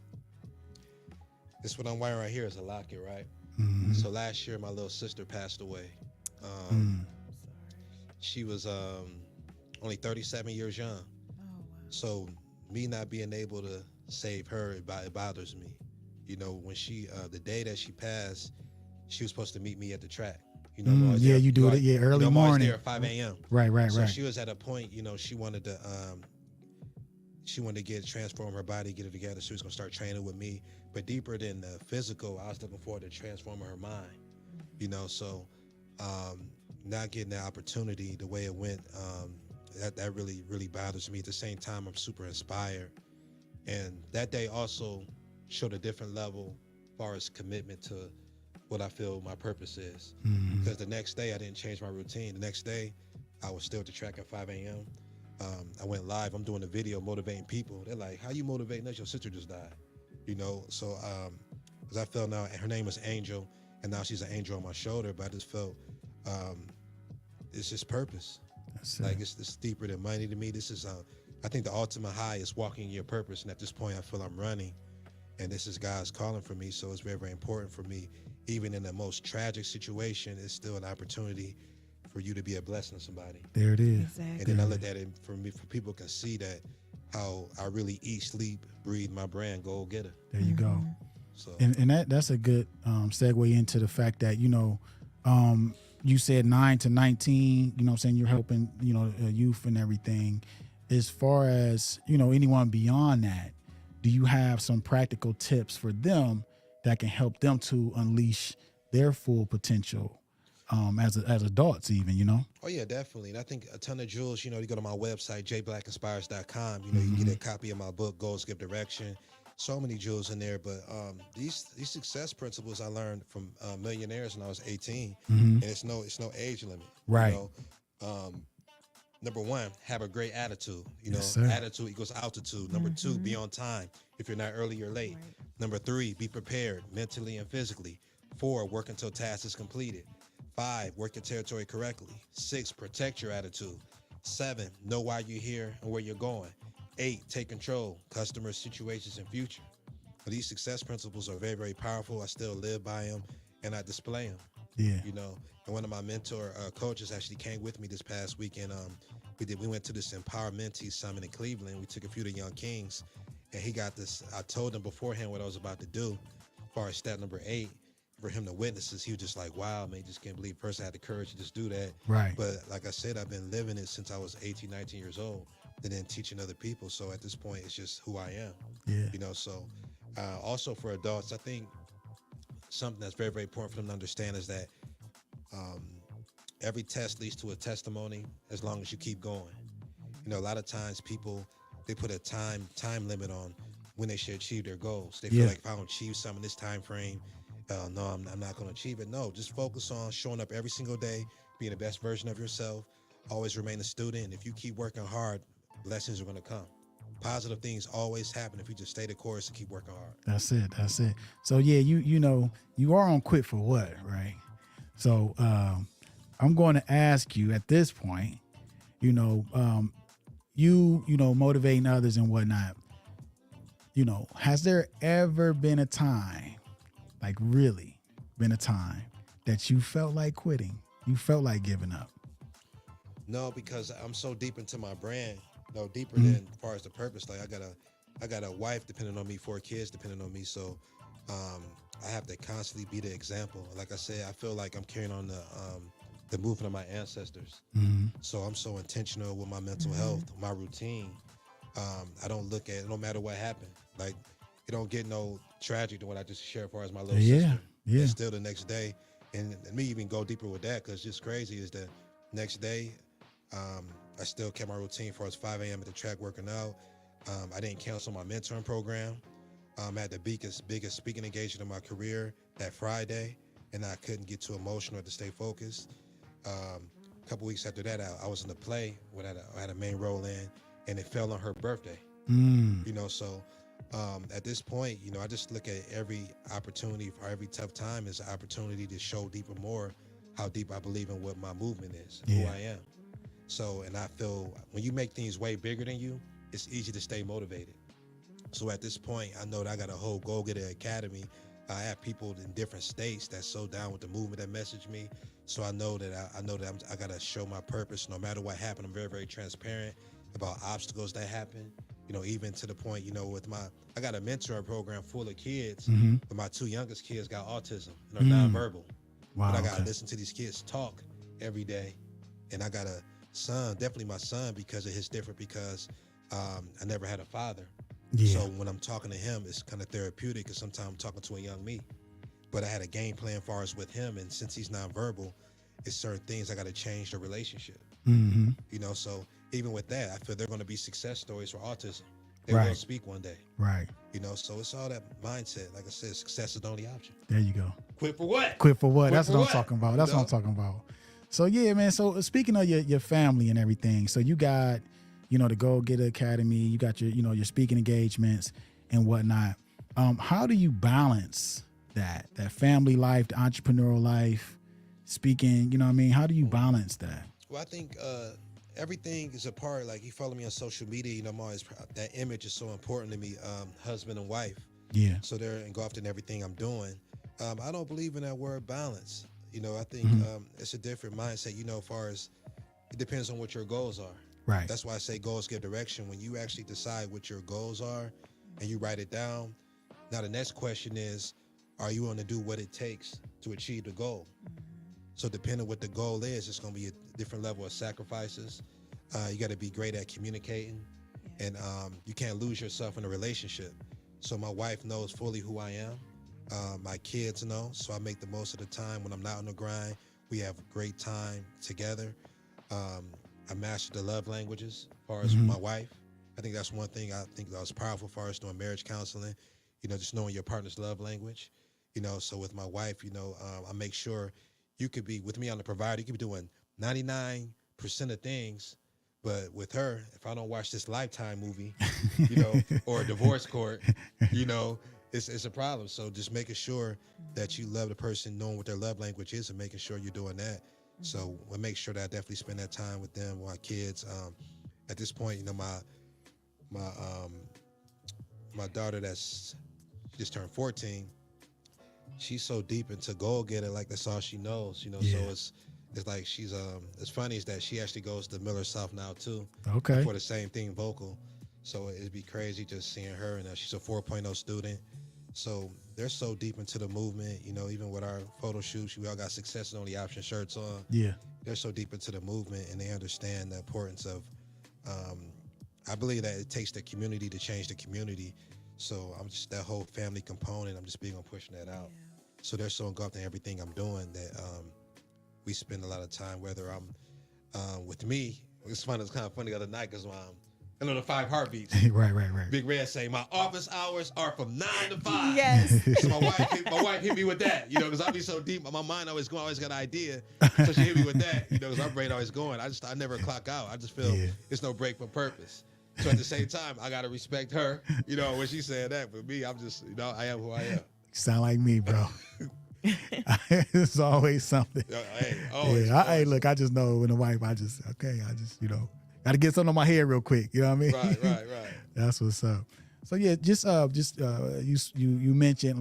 this what I'm wearing right here is a locket, right? So last year, my little sister passed away. She was only 37 years young. Oh, wow. So me not being able to save her, it bothers me. When the day that she passed, she was supposed to meet me at the track. Yeah, you do it. Yeah, early I'm always morning. there at 5 a.m. Right. So she was at a point, she wanted to transform her body, get it together. She was gonna start training with me. But deeper than the physical, I was looking forward to transforming her mind. So not getting that opportunity the way it went, that really bothers me. At the same time, I'm super inspired. And that day also showed a different level as far as commitment to what I feel my purpose is. Because the next day I didn't change my routine. The next day I was still at the track at 5 a.m. I went live. I'm doing a video motivating people. They're like, how you motivating us? Your sister just died. You know, so because I felt now, her name was Angel, and now she's an angel on my shoulder, but I just felt it's just purpose. That's Like it's deeper than money to me. This is I think the ultimate high is walking in your purpose, and at this point I feel I'm running, and this is God's calling for me. So it's very, very important for me, even in the most tragic situation, it's still an opportunity for you to be a blessing to somebody. There it is. Exactly. And then I look at it for people can see that how I really eat, sleep, breathe my brand, GOALGETTA. There you go. So And that's a good segue into the fact that, you know, you said 9 to 19, you know what I'm saying? You're helping, you know, youth and everything. As far as, you know, anyone beyond that, do you have some practical tips for them that can help them to unleash their full potential as adults even, you know? Oh yeah, definitely. And I think a ton of jewels, you know, you go to my website, jblackinspires.com, you know, you can get a copy of my book, Goals Give Direction. So many jewels in there, but these success principles I learned from millionaires when I was 18, and it's no age limit. Right. You know? Number one, have a great attitude. You know, Yes, sir. attitude equals altitude. Number two, be on time. If you're not early or late. Right. Number three, be prepared mentally and physically. 4, work until task is completed. 5, work your territory correctly. 6, protect your attitude. 7, know why you're here and where you're going. 8, take control, customers, situations, and future. These success principles are very, very powerful. I still live by them, and I display them. Yeah. You know, and one of my mentor coaches actually came with me this past weekend. We went to this Empower Mentee Summit in Cleveland. We took a few of the young kings, and he got this. I told him beforehand what I was about to do. As far as step number 8, for him to witness this, he was just like, wow, man, just can't believe a person had the courage to just do that. Right. But like I said, I've been living it since I was 18, 19 years old, and then teaching other people. So at this point, it's just who I am. Yeah. You know, so also for adults, I think something that's very, very important for them to understand is that every test leads to a testimony as long as you keep going. You know, a lot of times people, they put a time limit on when they should achieve their goals. They feel like if I don't achieve something in this time frame, no, I'm not going to achieve it. No, just focus on showing up every single day, being the best version of yourself, always remain a student. And if you keep working hard, blessings are going to come. Positive things always happen if you just stay the course and keep working hard. That's it. That's it. So yeah, you know, you are on quit for what, right? So I'm going to ask you at this point, you know, you know, motivating others and whatnot, you know, has there ever been a time, like really been a time that you felt like quitting? You felt like giving up? No, because I'm so deep into my brand, no deeper than as far as the purpose. Like I got a wife depending on me, 4 kids depending on me. So I have to constantly be the example. Like I said, I feel like I'm carrying on the movement of my ancestors. So I'm so intentional with my mental health, my routine. I don't look at it, no matter what happened. Like it don't get no tragic than what I just shared as far as my little sister. Yeah. And still the next day, and me even go deeper with that, because just crazy is the next day, I still kept my routine for as 5 a.m. at the track working out. I didn't cancel my mentoring program. I had the biggest speaking engagement of my career that Friday, and I couldn't get too emotional to stay focused. A couple weeks after that, I was in a play where I had a main role in, and it fell on her birthday. You know, so at this point, you know, I just look at every opportunity for every tough time as an opportunity to show deeper more how deep I believe in what my movement is, who I am. So, and I feel when you make things way bigger than you, it's easy to stay motivated. So at this point, I know that I got a whole GOALGETTA Academy. I have people in different states that's so down with the movement that message me. So I know that I got to show my purpose. No matter what happened, I'm very, very transparent about obstacles that happen. You know, even to the point, you know, with I got a mentoring program full of kids, but my 2 youngest kids got autism and are nonverbal. Wow. But I got to listen to these kids talk every day. And I got a son, definitely my son, because of his different, because I never had a father. Yeah. So when I'm talking to him, it's kind of therapeutic, because sometimes I'm talking to a young me. But I had a game plan as far as with him, and since he's nonverbal, it's certain things I got to change the relationship. You know, so even with that, I feel they're going to be success stories for autism. They Right. will speak one day. Right. You know, so it's all that mindset. Like I said, success is the only option. There you go. Quit for what? Quit for what? Quit That's for what I'm what? talking about. That's You what know? I'm talking about. So yeah, man. So speaking of your family and everything, so you got, the GOALGETTA Academy, you got your, your speaking engagements and whatnot. How do you balance that family life, the entrepreneurial life, speaking, you know what I mean? How do you balance that? Well, I think everything is a part. Like you follow me on social media, I'm always that image is so important to me. Husband and wife, Yeah. so they're engulfed in everything I'm doing. I don't believe in that word balance. I think it's a different mindset. As far as it depends on what your goals are. Right. That's why I say goals give direction. When you actually decide what your goals are and you write it down, now the next question is, are you going to do what it takes to achieve the goal? So depending on what the goal is, it's going to be a different level of sacrifices. You got to be great at communicating, and you can't lose yourself in a relationship. So my wife knows fully who I am. My kids know, so I make the most of the time when I'm not on the grind. We have a great time together. I mastered the love languages as far as my wife. I think that's one thing I think that was powerful as far as doing marriage counseling, just knowing your partner's love language. So with my wife, I make sure you could be, with me on the provider, you could be doing 99% of things, but with her, if I don't watch this Lifetime movie, or a divorce court, it's a problem. So just making sure that you love the person, knowing what their love language is, and making sure you're doing that. So I make sure that I definitely spend that time with them, with my kids. At this point, my daughter she just turned 14. She's so deep into GOALGETTA, like that's all she knows. Yeah. So it's like she's it's funny is that she actually goes to Miller South now too. Okay. For the same thing, vocal. So it'd be crazy just seeing her, and she's a 4.0 student. So they're so deep into the movement, even with our photo shoots, we all got success is only option shirts on. Yeah. They're so deep into the movement, and they understand the importance of, I believe that it takes the community to change the community. So I'm just that whole family component, I'm just big on pushing that out. So they're so engulfed in everything I'm doing that we spend a lot of time, whether I'm with me. It's kind of funny the other night because I know the 5 heartbeats. Right. Big Red say my office hours are from 9 to 5. Yes. So my wife hit me with that, because I be so deep. My mind always got an idea. So she hit me with that, because my brain always going. I never clock out. I just feel it's no break for purpose. So at the same time, I gotta respect her, when she said that. But me, I'm just, I am who I am. Sound like me, bro. It's always something. Hey, always. Hey, look, I just know when the wife, I just, got to get something on my head real quick. You know what I mean? Right. That's what's up. So yeah, you mentioned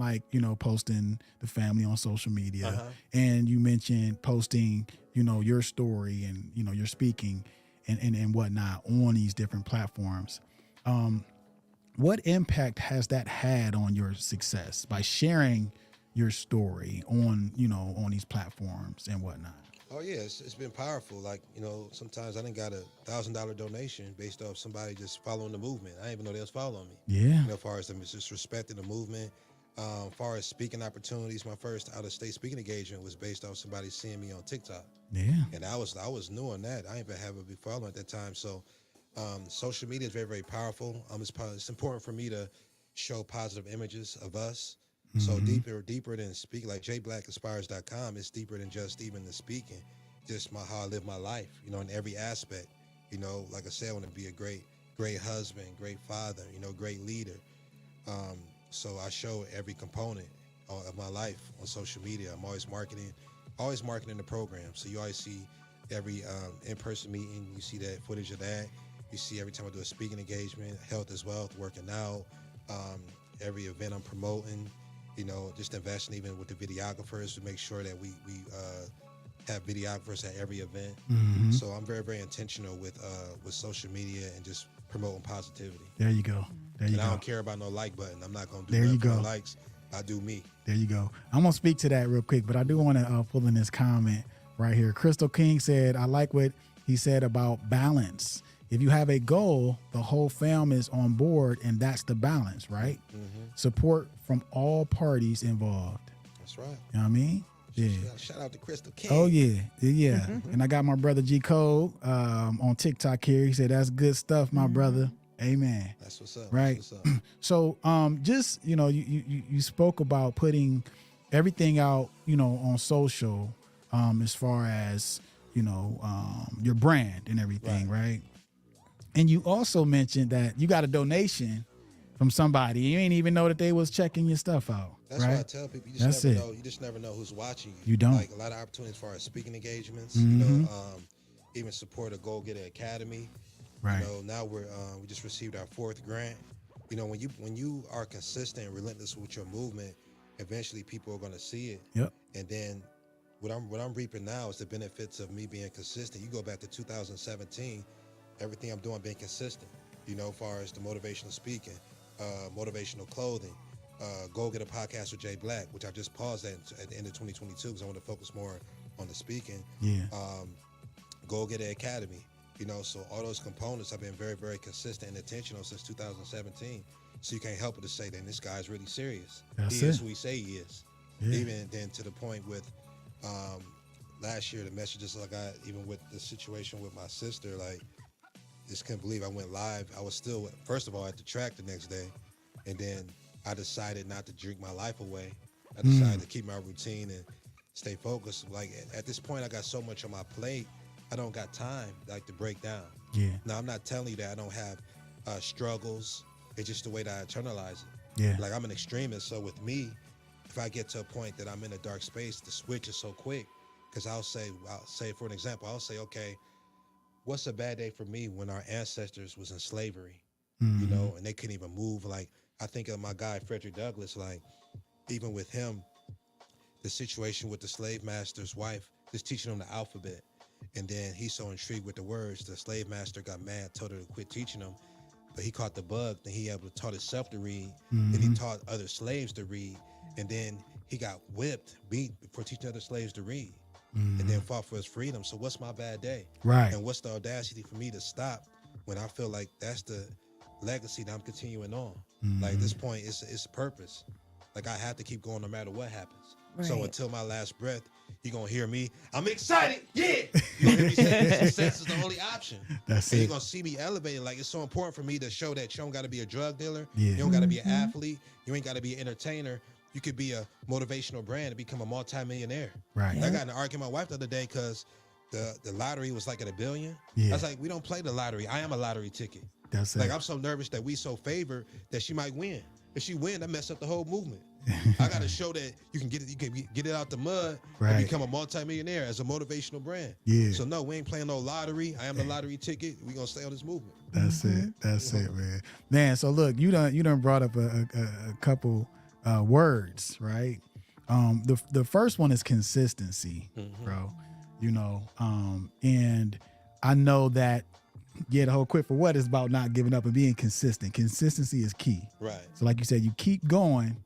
posting the family on social media, and you mentioned posting, your story and your speaking and whatnot on these different platforms. What impact has that had on your success by sharing your story on these platforms and whatnot? Oh yeah, it's been powerful. Like, sometimes I done got $1,000 donation based off somebody just following the movement. I didn't even know they was following me. Yeah. As far as them just respecting the movement. As far as speaking opportunities, my first out-of-state speaking engagement was based off somebody seeing me on TikTok. Yeah. And I was new on that. I didn't even have a big following at that time. So social media is very, very powerful. It's important for me to show positive images of us. So deeper than speaking, like jblackinspires.com, it's deeper than just even the speaking, just how I live my life, in every aspect. Like I said, I want to be a great husband, great father, great leader. So I show every component of my life on social media. I'm always marketing the program. So you always see every in-person meeting, you see that footage of that. You see every time I do a speaking engagement, health is wealth, working out, every event I'm promoting. Just investing even with the videographers to make sure that we have videographers at every event. So I'm very, very intentional with social media and just promoting positivity. There you go. I don't care about no like button. I'm not going to do there nothing you go. for no likes. I do me. There you go. I'm going to speak to that real quick, but I do want to pull in this comment right here. Crystal King said, I like what he said about balance. If you have a goal, the whole fam is on board, and that's the balance, right? Support from all parties involved. That's right. You know what I mean? Yeah. Shout out to Crystal King. Oh yeah. And I got my brother G Code on TikTok here. He said that's good stuff, my brother. Amen. That's what's up. Right. That's what's up. So just you spoke about putting everything out, on social, as far as your brand and everything, right? And you also mentioned that you got a donation from somebody. You ain't even know that they was checking your stuff out. That's right? why I tell people you just never know. You just never know who's watching you. You don't. Like a lot of opportunities as far as speaking engagements. Even support a GOALGETTA Academy. Right. Now we just received our 4th grant. When you are consistent and relentless with your movement, eventually people are going to see it. Yep. And then what I'm reaping now is the benefits of me being consistent. You go back to 2017, everything I'm doing being consistent. As far as the motivational speaking, motivational clothing, GOALGETTA podcast with Jay Black, which I just paused at the end of 2022 because I want to focus more on the speaking. Yeah. GOALGETTA Academy. So all those components I've been very, very consistent and intentional since 2017. So you can't help but to say that this guy's really serious. He is who he say he is. Yeah. Even then to the point with last year, the messages I got, even with the situation with my sister, like, just couldn't believe I went live. I was still, first of all, at the track the next day. And then I decided not to drink my life away. I decided to keep my routine and stay focused. Like at this point, I got so much on my plate, I don't got time like to break down. Yeah. Now, I'm not telling you that I don't have struggles. It's just the way that I internalize it. Yeah. Like I'm an extremist. So with me, if I get to a point that I'm in a dark space, the switch is so quick. Because I'll say, for an example, I'll say, okay, what's a bad day for me when our ancestors was in slavery, and they couldn't even move? Like, I think of my guy, Frederick Douglass, like, even with him, the situation with the slave master's wife, just teaching him the alphabet. And then he's so intrigued with the words, the slave master got mad, told her to quit teaching him, but he caught the bug. Then he able to taught himself to read. Then he taught other slaves to read. And then he got whipped, beat for teaching other slaves to read. And then fought for his freedom. So what's my bad day? Right. And what's the audacity for me to stop when I feel like that's the legacy that I'm continuing on? Like at this point, it's purpose. Like I have to keep going no matter what happens. Right. So until my last breath, you're going to hear me, I'm excited, yeah! You're going to hear me say success is the only option. That's and it. you're going to see me elevating. Like it's so important for me to show that you don't got to be a drug dealer. Yeah. You don't got to be an athlete. You ain't got to be an entertainer. You could be a motivational brand and become a multi-millionaire. Right. I got in an argument with my wife the other day because the lottery was like at $1 billion. Yeah. I was like, we don't play the lottery. I am a lottery ticket. That's Like it. I'm so nervous that we so favored that she might win. If she win, that mess up the whole movement. I got to show that you can get it out the mud and become a multi-millionaire as a motivational brand. Yeah. So no, we ain't playing no lottery. I am the lottery ticket. We gonna stay on this movement. That's it. That's it, man. Man, so look, you done brought up a couple words, right? The first one is consistency, bro. And I know that the whole quit for what is about not giving up and being consistent. Consistency is key. Right. So like you said, you keep going,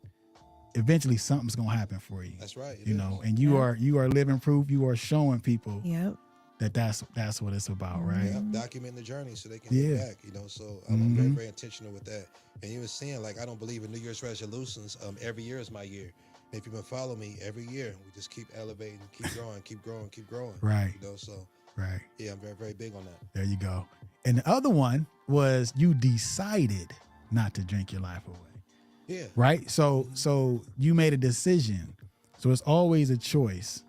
eventually something's gonna happen for you. That's right. And you are living proof. You are showing people Yep. that's what it's about, right? Yeah, document the journey so they can look back, So I'm very, very intentional with that. And you were saying, like, I don't believe in New Year's resolutions. Every year is my year. And if you've been following me, every year we just keep elevating, keep growing, keep growing, keep growing. Right. So Right. yeah, I'm very, very big on that. There you go. And the other one was you decided not to drink your life away. Yeah. Right? So you made a decision. So it's always a choice,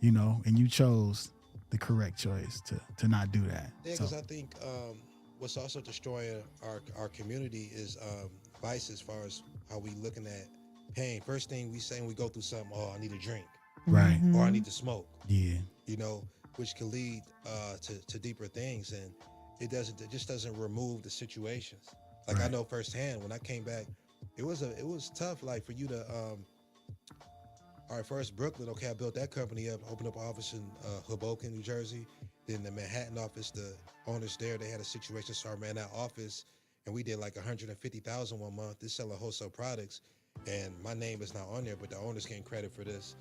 and you chose the correct choice to not do that. Yeah, because I think what's also destroying our community is vice as far as how we looking at pain. First thing we say when we go through something, oh, I need a drink. Right. Or I need to smoke. Yeah. Which can lead to deeper things, and it just doesn't remove the situations. Like I know firsthand when I came back, it was tough. Like for you to all right, first Brooklyn, okay, I built that company up, opened up an office in Hoboken, New Jersey. Then the Manhattan office, the owners there, they had a situation, so I ran that office, and we did like 150,000 one month. This selling wholesale products, and my name is not on there, but the owners getting credit for this.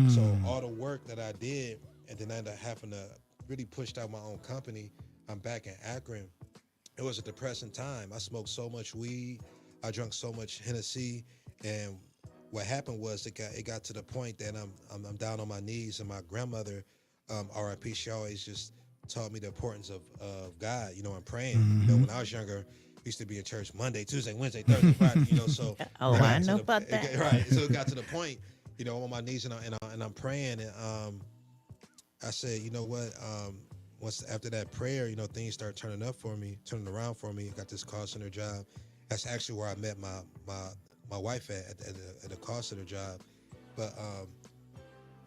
So all the work that I did, and then I ended up having to really push out my own company. I'm back in Akron. It was a depressing time. I smoked so much weed. I drank so much Hennessy. And what happened was it got to the point that I'm down on my knees, and my grandmother, R.I.P. She always just taught me the importance of God, you know, and praying. You know, when I was younger, I used to be in church Monday, Tuesday, Wednesday, Thursday, Friday. You know, so Oh, it got I to know the- about it that. got- right. So it got to the point, you know, I'm on my knees and I'm praying, and I said, you know what? Once after that prayer, you know, things started turning around for me. I got this call center job. That's actually where I met my wife at the call center job. But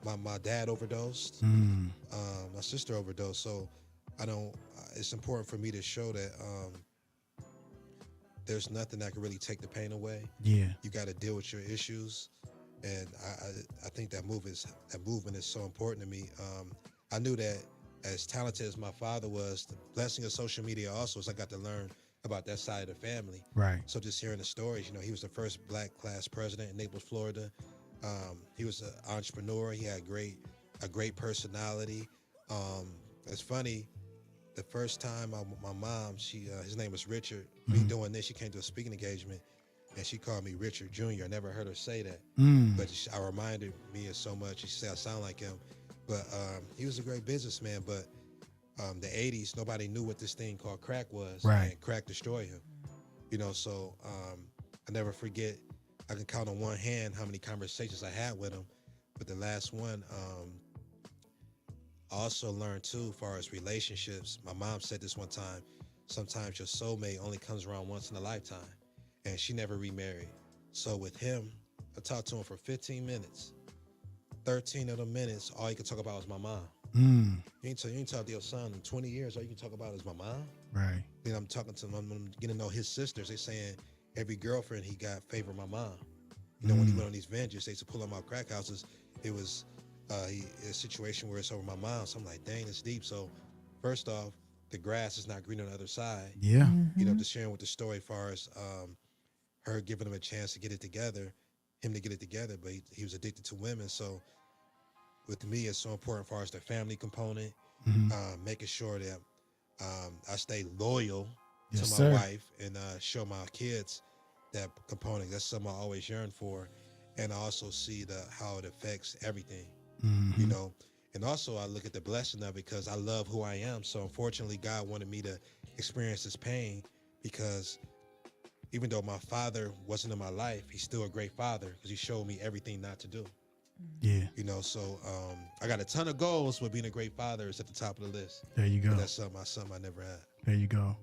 my dad overdosed. My sister overdosed. So I don't. It's important for me to show that there's nothing that can really take the pain away. Yeah. You got to deal with your issues, and I think that movement is so important to me. I knew that as talented as my father was, the blessing of social media also is I got to learn about that side of the family. Right. So just hearing the stories, you know, he was the first black class president in Naples, Florida. He was an entrepreneur. He had a great personality. It's funny. The first time my mom, his name was Richard. Me doing this, she came to a speaking engagement, and she called me Richard Jr. I never heard her say that, but I reminded me of so much. She said I sound like him, but he was a great businessman. But the '80s, nobody knew what this thing called crack was, Right. and crack destroyed him. You know, so I never forget. I can count on one hand how many conversations I had with him, but the last one. I also learned too, as far as relationships. My mom said this one time, sometimes your soulmate only comes around once in a lifetime, and she never remarried. So with him, I talked to him for 15 minutes. 13 of the minutes, all you could talk about was my mom. You ain't talk to your son in 20 years, all you can talk about is my mom. Right. Then I'm talking to him, I'm getting to know his sisters. They saying every girlfriend he got favored my mom. You know, when he went on these ventures, they used to pull him out crack houses. It was a situation where it's over my mom. So I'm like, dang, it's deep. So first off, the grass is not green on the other side. Yeah. You know, just sharing with the story as far as her giving him a chance to get it together, him to get it together, but he was addicted to women. So with me, it's so important as far as the family component, making sure that I stay loyal Yes, to my sir. wife and show my kids that component. That's something I always yearn for. And I also see how it affects everything. You know, and also I look at the blessing of it because I love who I am. So unfortunately, God wanted me to experience this pain because even though my father wasn't in my life, he's still a great father because he showed me everything not to do. Yeah. You know, so I got a ton of goals, but being a great father is at the top of the list. There you go. But that's something I never had. There you go.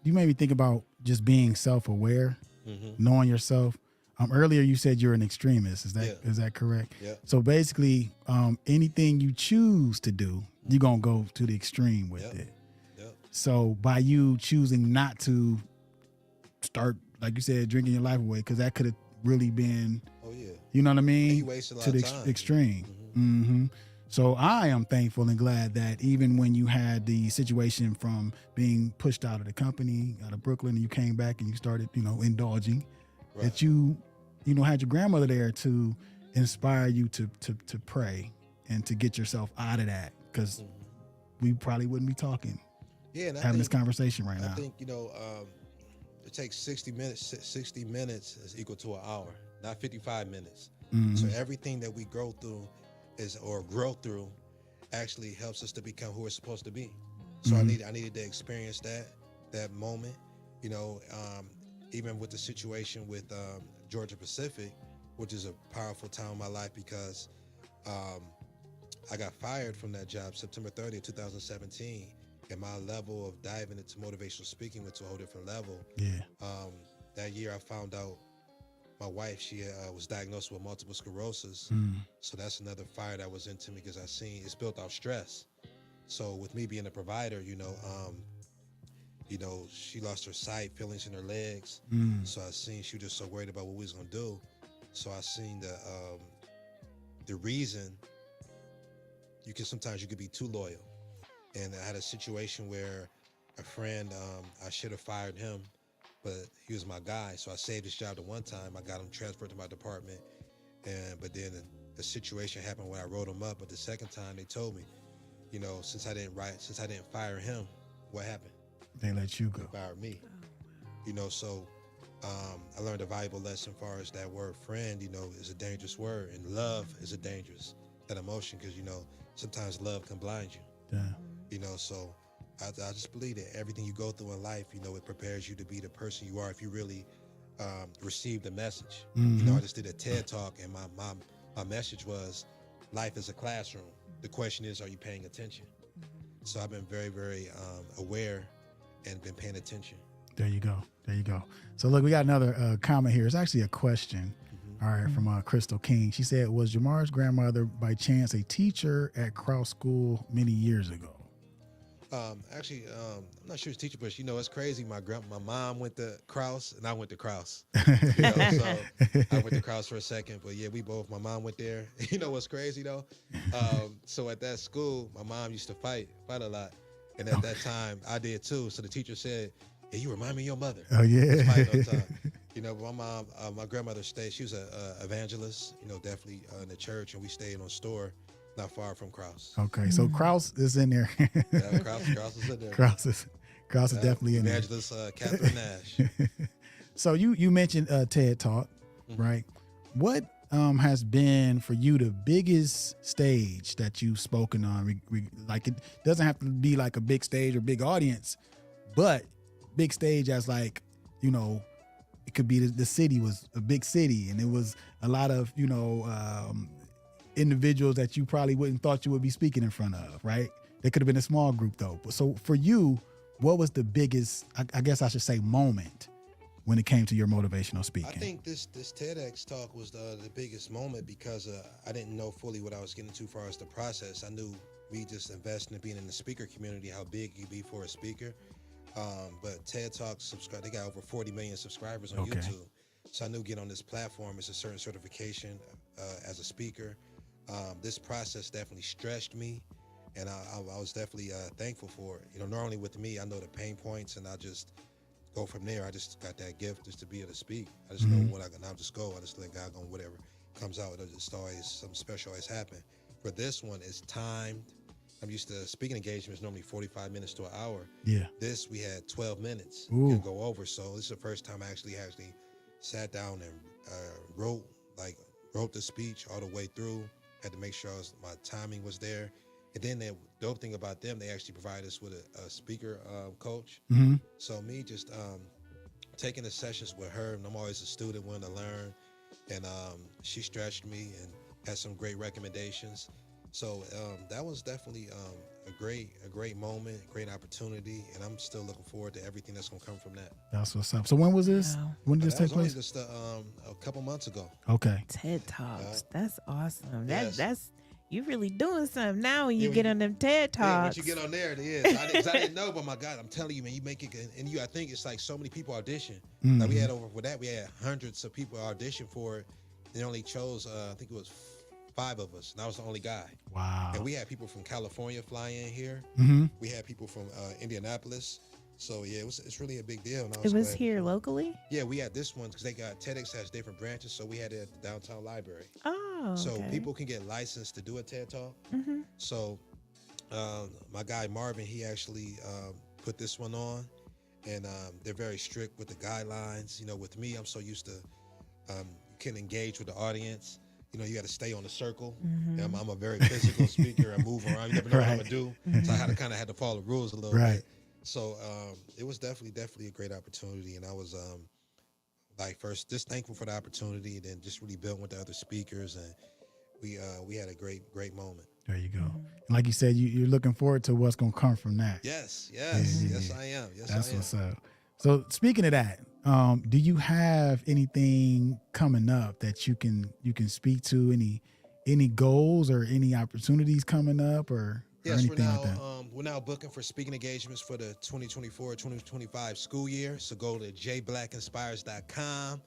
You made me think about just being self-aware, knowing yourself. Earlier you said you're an extremist. Is that correct? Yeah. So basically, anything you choose to do, you're gonna go to the extreme with Yep. it. Yep. So by you choosing not to start, like you said, drinking your life away, because that could have really been, Oh yeah. you know what I mean? You wasted a lot to the of time. extreme. So I am thankful and glad that even when you had the situation from being pushed out of the company, out of Brooklyn, and you came back and you started, you know, indulging, Right. that you know, had your grandmother there to inspire you to pray and to get yourself out of that, because we probably wouldn't be talking, Yeah, and having this conversation right I now. think, you know, it takes 60 minutes. 60 minutes is equal to an hour, not 55 minutes. So everything that we grow through actually helps us to become who we're supposed to be. So I needed to experience that moment, you know, even with the situation with Georgia Pacific, which is a powerful time in my life because I got fired from that job September 30th, 2017. And my level of diving into motivational speaking went to a whole different level. Yeah. That year I found out my wife, she was diagnosed with multiple sclerosis. So that's another fire that was into me because I seen it's built off stress. So with me being a provider, you know, she lost her sight, feelings in her legs. So I seen she was just so worried about what we was gonna do. So I seen the reason sometimes you could be too loyal. And I had a situation where a friend, I should have fired him, but he was my guy. So I saved his job the one time. I got him transferred to my department. But then the situation happened when I wrote him up. But the second time they told me, you know, since I didn't fire him, what happened? They let you go. They fired me. You know, so I learned a valuable lesson as far as that word friend, is a dangerous word, and love is a dangerous, that emotion, because, sometimes love can blind you, so I just believe that everything you go through in life, it prepares you to be the person you are if you really receive the message. I just did a TED talk, and my message was, life is a classroom. The question is, are you paying attention? So I've been very, very aware and been paying attention. There you go. There you go. So look, we got another comment here. It's actually a question. All right, from Crystal King. She said, was Jamar's grandmother by chance a teacher at Cross School many years ago? Actually, I'm not sure she's a teacher, but it's crazy. My mom went to Kraus and I went to Kraus. So I went to Kraus for a second, but yeah, my mom went there. You know what's crazy though? So at that school, my mom used to fight a lot. And at that time, I did too. So the teacher said, "Yeah, you remind me of your mother." Oh yeah. Fight all the time. But my mom, my grandmother stayed. She was an evangelist. Definitely in the church, and we stayed on store, not far from Kraus. Okay, so Kraus is in there. Yeah, Kraus is in there. Kraus is definitely in there. Evangelist Catherine Nash. So you mentioned TED Talk, right? What has been for you the biggest stage that you've spoken on? Like, it doesn't have to be like a big stage or big audience, but big stage as like, it could be the city was a big city, and it was a lot of individuals that you probably wouldn't thought you would be speaking in front of, right? They could have been a small group though. So for you, what was the biggest, I guess I should say, moment when it came to your motivational speaking? I think this TEDx talk was the biggest moment because I didn't know fully what I was getting to as far as the process. I knew me just investing in being in the speaker community, how big you'd be for a speaker. But TED Talk they got over 40 million subscribers on YouTube. So I knew getting on this platform is a certain certification as a speaker. This process definitely stretched me, and I was definitely thankful for it. Not only with me, I know the pain points, and I just go from there. I just got that gift just to be able to speak. I just know what I can. I'll just go. I just let God go. Whatever comes out, it's always something special always happen. For this one, it's timed. I'm used to speaking engagements normally 45 minutes to an hour. Yeah. This we had 12 minutes Ooh. to go over. So this is the first time I actually sat down and wrote the speech all the way through. Had to make sure my timing was there. And then the dope thing about them, they actually provide us with a speaker coach. So me just taking the sessions with her, and I'm always a student wanting to learn, and she stretched me and had some great recommendations. So that was definitely a great moment, great opportunity, and I'm still looking forward to everything that's gonna come from that. That's what's up. So when was this? Wow. When did this take That was only place? just a couple months ago. Okay. TED Talks. Yeah. That's awesome. Yes. That's you really doing something now when you Yeah, get on them TED Yeah, Talks. once you get on there, it is. I didn't know, but my God, I'm telling you, man, you make it, and I think it's like so many people audition. Like we had we had hundreds of people audition for it. They only chose, I think it was 5 of us, and I was the only guy. Wow. And we had people from California fly in here. We had people from Indianapolis. So yeah, it's really a big deal. And It was glad. here locally? Yeah, we had this one because they got TEDx has different branches, so we had it at the downtown library. Oh, So okay. people can get licensed to do a TED Talk. So my guy Marvin, he actually put this one on, and they're very strict with the guidelines. With me, I'm so used to you can engage with the audience. You got to stay on the circle. I'm a very physical speaker. I move around. You never know what I'm gonna do. So I had to follow the rules a little bit. So it was definitely a great opportunity, and I was first just thankful for the opportunity, and then just really building with the other speakers, and we had a great moment. There you go. And like you said, you're looking forward to what's gonna come from that. Yes, I am. Yes, That's I am. what's up. So speaking of that, do you have anything coming up that you can speak to? Any goals or any opportunities coming up or Yes, anything like that? we're now booking for speaking engagements for the 2024-2025 school year. So go to jblackinspires.com.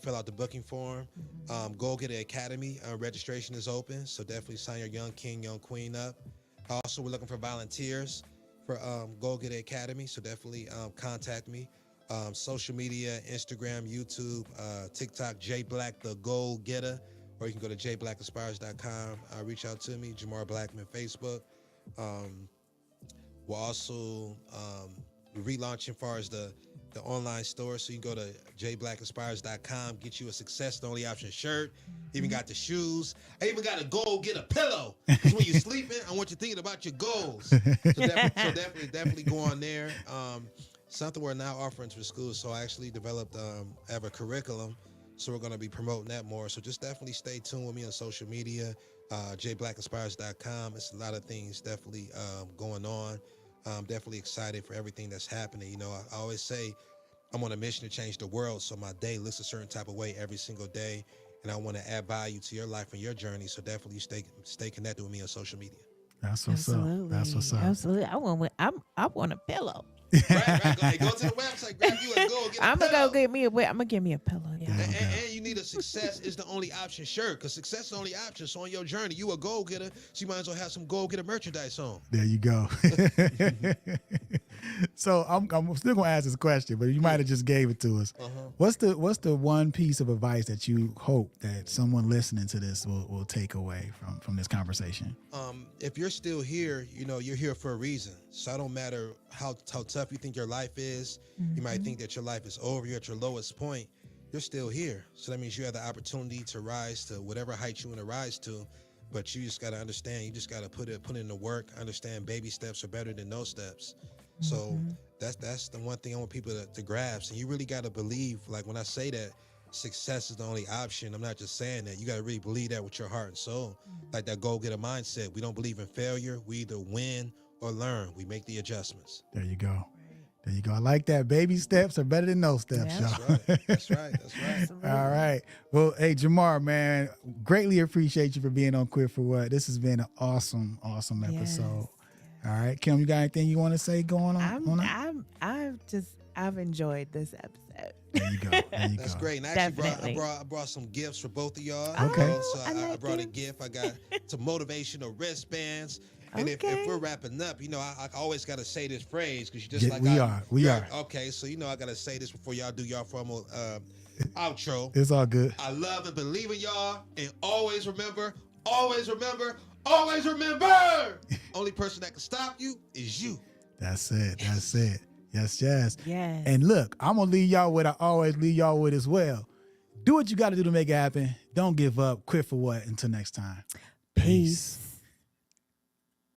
Fill out the booking form. GOALGETTA Academy registration is open, so definitely sign your young king, young queen up. Also, we're looking for volunteers for GOALGETTA Academy, so definitely contact me. Social media, Instagram, YouTube, TikTok, JBlack the GOALGETTA, or you can go to jblackinspires.com. Reach out to me, Jamar Blackmon, Facebook. We're also relaunching as far as the the online store. So you can go to jblackinspires.com, get you a Success the Only Option shirt. Even got the shoes. I even got a goal, get a pillow. Because when you're sleeping, I want you thinking about your goals. So definitely go on there. Something we're now offering to the schools. So I actually developed, have a curriculum. So we're going to be promoting that more. So just definitely stay tuned with me on social media. jblackinspires.com. It's a lot of things definitely going on. I'm definitely excited for everything that's happening. You know, I always say I'm on a mission to change the world. So my day looks a certain type of way every single day. And I want to add value to your life and your journey. So definitely stay connected with me on social media. That's what's up. That's what's up. Absolutely. I want a pillow. Right. Go to the website, grab you a goal, get a I'm pillow. gonna go get me a. I'm gonna get me a pillow. Yeah. And you need a Success is the Only Option shirt, because success is the only option. So on your journey, you a goal getter, so you might as well have some goal getter merchandise on. There you go. So I'm still gonna ask this question, but you might have just gave it to us. What's the one piece of advice that you hope that someone listening to this will take away from this conversation? If you're still here, you know you're here for a reason. So it don't matter how tough you think your life is. You might think that your life is over. You're at your lowest point. You're still here. So that means you have the opportunity to rise to whatever height you want to rise to. But you just got to understand. You just got to put in the work. Understand baby steps are better than no steps. So that's the one thing I want people to grasp. And you really got to believe, like when I say that success is the only option, I'm not just saying that. You got to really believe that with your heart and soul. Like that goal-getter mindset. We don't believe in failure. We either win or learn. We make the adjustments. There you go. There you go. I like that. Baby steps are better than no steps, y'all. That's right. All right. Well, hey, Jamar, man, greatly appreciate you for being on Quit for What. This has been an awesome episode. Yes. All right, Kim, you got anything you want to say going on? I've enjoyed this episode. There you go. That's great. And actually I brought some gifts for both of y'all. Okay. So I brought a gift. I got some motivational wristbands. And if we're wrapping up, you know, I always got to say this phrase because you just we are. Okay, so you know I got to say this before y'all do y'all formal outro. It's all good. I love and believe in y'all, and always remember, only person that can stop you is you. That's it. Yes. Yes. And look, I'm going to leave y'all with I always leave y'all with as well. Do what you got to do to make it happen. Don't give up. Quit for what? Until next time. Peace.